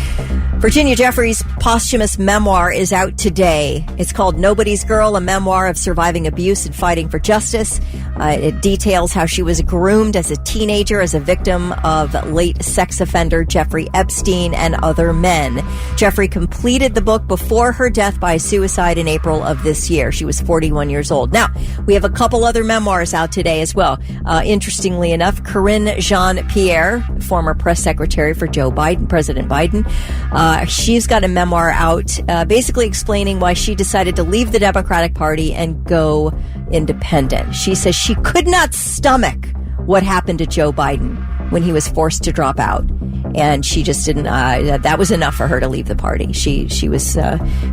Virginia Jeffries' posthumous memoir is out today. It's called Nobody's Girl, a memoir of surviving abuse and fighting for justice. It details how she was groomed as a teenager as a victim of late sex offender Jeffrey Epstein and other men. Jeffrey completed the book before her death by suicide in April of this year. She was 41 years old. Now, we have a couple other memoirs out today as well. Interestingly enough, Corinne Jean-Pierre, former press secretary for President Biden, she's got a memoir out basically explaining why she decided to leave the Democratic Party and go independent. She says she could not stomach what happened to Joe Biden when he was forced to drop out. And she just didn't, that was enough for her to leave the party. She was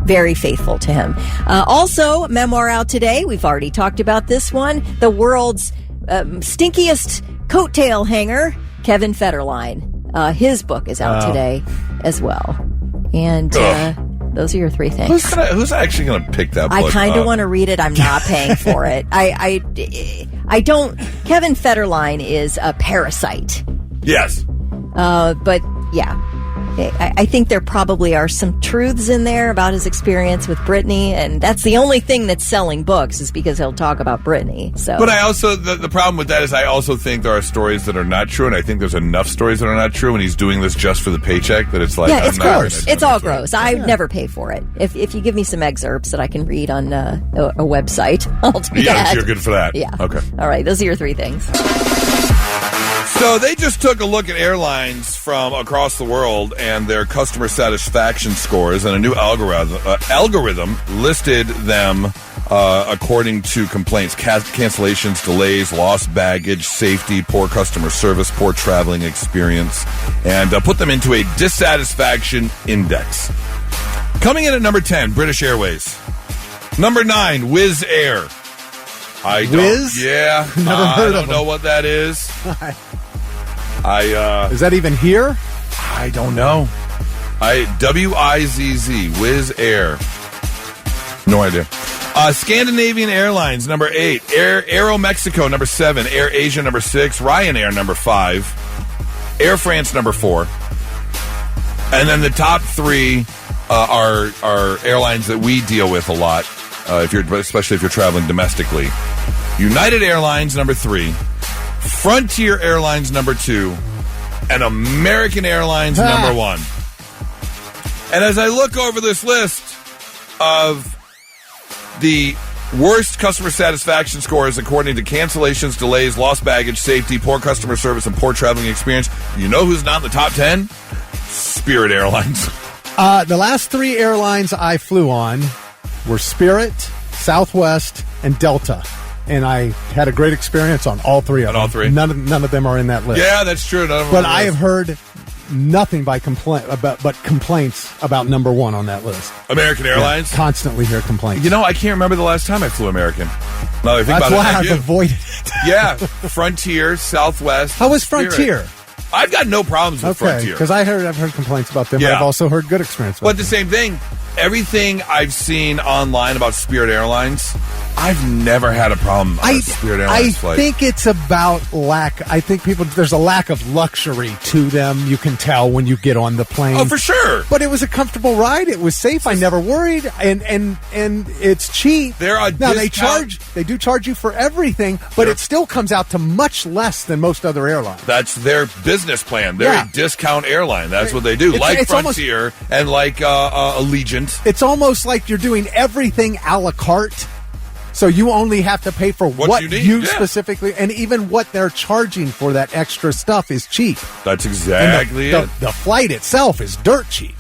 very faithful to him. Also, memoir out today. We've already talked about this one. The world's stinkiest coattail hanger, Kevin Federline. His book is out today as well. And those are your three things. Who's actually going to pick that book I kind of want to read it. I'm not paying for it. I don't. Kevin Federline is a parasite. Yes. But yeah, I think there probably are some truths in there about his experience with Britney, and that's the only thing that's selling books is because he'll talk about Britney. So, but I also the problem with that is I also think there are stories that are not true, and I think there's enough stories that are not true, and he's doing this just for the paycheck that it's like it's gross. It's all gross. I would never pay for it. If you give me some excerpts that I can read on a website, I'll do that. Yeah, you're good for that. Yeah. Okay. All right. Those are your three things. So they just took a look at airlines from across the world and their customer satisfaction scores, and a new algorithm listed them according to complaints, cancellations, delays, lost baggage, safety, poor customer service, poor traveling experience, and put them into a dissatisfaction index. Coming in at number 10, British Airways. Number 9, Wizz Air. Wizz? Yeah. Never heard of them. I don't know what that is. Is that even here? I don't know. WIZZ, Wizz Air. No idea. Scandinavian Airlines, number 8. Aero Mexico, number 7. Air Asia, number 6. Ryanair, number 5. Air France, number 4. And then the top 3 are airlines that we deal with a lot, especially if you're traveling domestically. United Airlines, number 3. Frontier Airlines, number 2. And American Airlines, number 1. And as I look over this list of the worst customer satisfaction scores according to cancellations, delays, lost baggage, safety, poor customer service, and poor traveling experience, you know who's not in the top 10? Spirit Airlines. The last 3 airlines I flew on were Spirit, Southwest, and Delta. And I had a great experience on all 3 of them. All 3? None of them are in that list. Yeah, that's true. But I have heard nothing but complaints about number 1 on that list. American Airlines? Yeah, constantly hear complaints. You know, I can't remember the last time I flew American. Now that I think That's about why it, I've avoided it. Yeah, Frontier, Southwest. How was Spirit. Frontier? I've got no problems with Frontier. Because I've heard complaints about them, but I've also heard good experience with them. But the same thing, everything I've seen online about Spirit Airlines, I've never had a problem on a Spirit Airlines flight. I think it's about lack. I think there's a lack of luxury to them. You can tell when you get on the plane. Oh, for sure. But it was a comfortable ride. It was safe. I never worried. And it's cheap. They do charge you for everything, but it still comes out to much less than most other airlines. That's their business plan. They're a discount airline. That's what they do. It's Frontier and like Allegiant. It's almost like you're doing everything a la carte. So you only have to pay for what you need, you specifically, and even what they're charging for that extra stuff is cheap. That's exactly it. The flight itself is dirt cheap.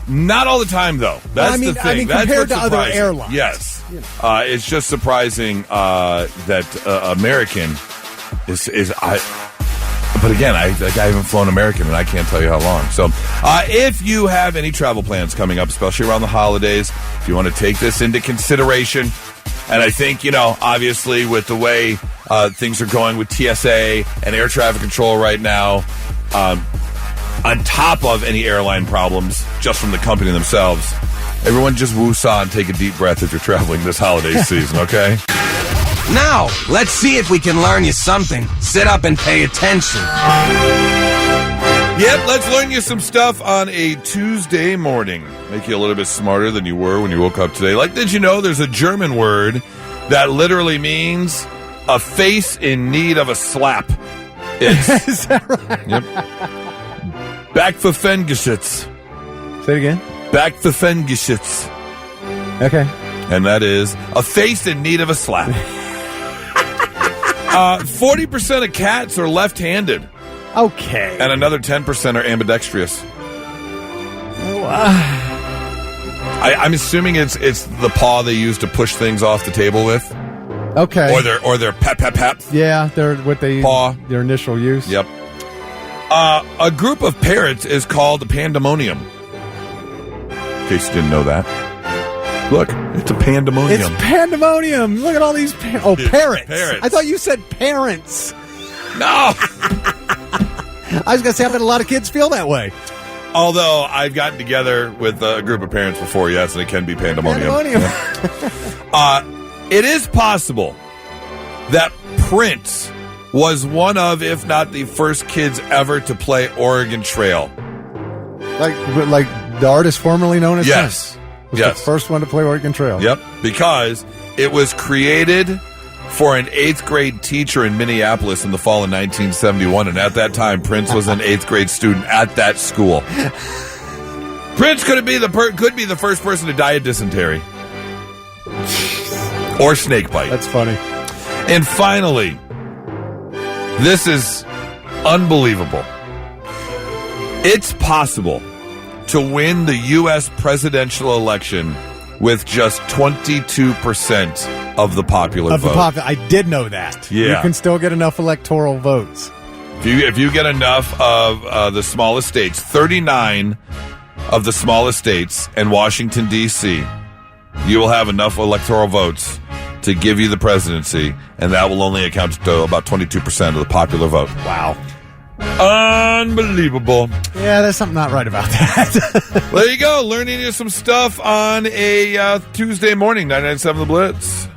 Not all the time, though. That's the thing. I mean, compared to other airlines. Yes. It's just surprising that American is but again, I haven't flown American, and I can't tell you how long. So if you have any travel plans coming up, especially around the holidays, if you want to take this into consideration, and I think, obviously with the way things are going with TSA and air traffic control right now, on top of any airline problems just from the company themselves, everyone just woosah and take a deep breath if you're traveling this holiday season, okay? Now, let's see if we can learn you something. Sit up and pay attention. Yep, let's learn you some stuff on a Tuesday morning. Make you a little bit smarter than you were when you woke up today. Like, did you know there's a German word that literally means a face in need of a slap? Is that right? Yep. Backverfengeschütz. Say it again. Backverfengeschütz. Okay. And that is a face in need of a slap. 40% of cats are left-handed. Okay. And another 10% are ambidextrous. I'm assuming it's the paw they use to push things off the table with. Okay. Or their pap. Yeah, they're what they paw. Their initial use. Yep. A group of parrots is called a pandemonium. In case you didn't know that. Look, it's a pandemonium. It's pandemonium. Look at all these parrots. Parrots. I thought you said parents. No. I was going to say, I bet a lot of kids feel that way. Although I've gotten together with a group of parents before, yes, and it can be pandemonium. It is possible that Prince was one of, if not the first kids ever to play Oregon Trail. Like the artist formerly known as Yes. Prince. Was the first one to play Oregon Trail. Yep, because it was created for an 8th grade teacher in Minneapolis in the fall of 1971, and at that time, Prince was an 8th grade student at that school. Prince could be the first person to die of dysentery or snake bite. That's funny. And finally, this is unbelievable. It's possible to win the U.S. presidential election with just 22% of the popular vote. I did know that. Yeah. You can still get enough electoral votes. If you get enough of the smallest states, 39 of the smallest states and Washington, D.C., you will have enough electoral votes to give you the presidency, and that will only account to about 22% of the popular vote. Wow. Unbelievable. Yeah, there's something not right about that. There you go. Learning you some stuff on a Tuesday morning, 99.7 The Blitz.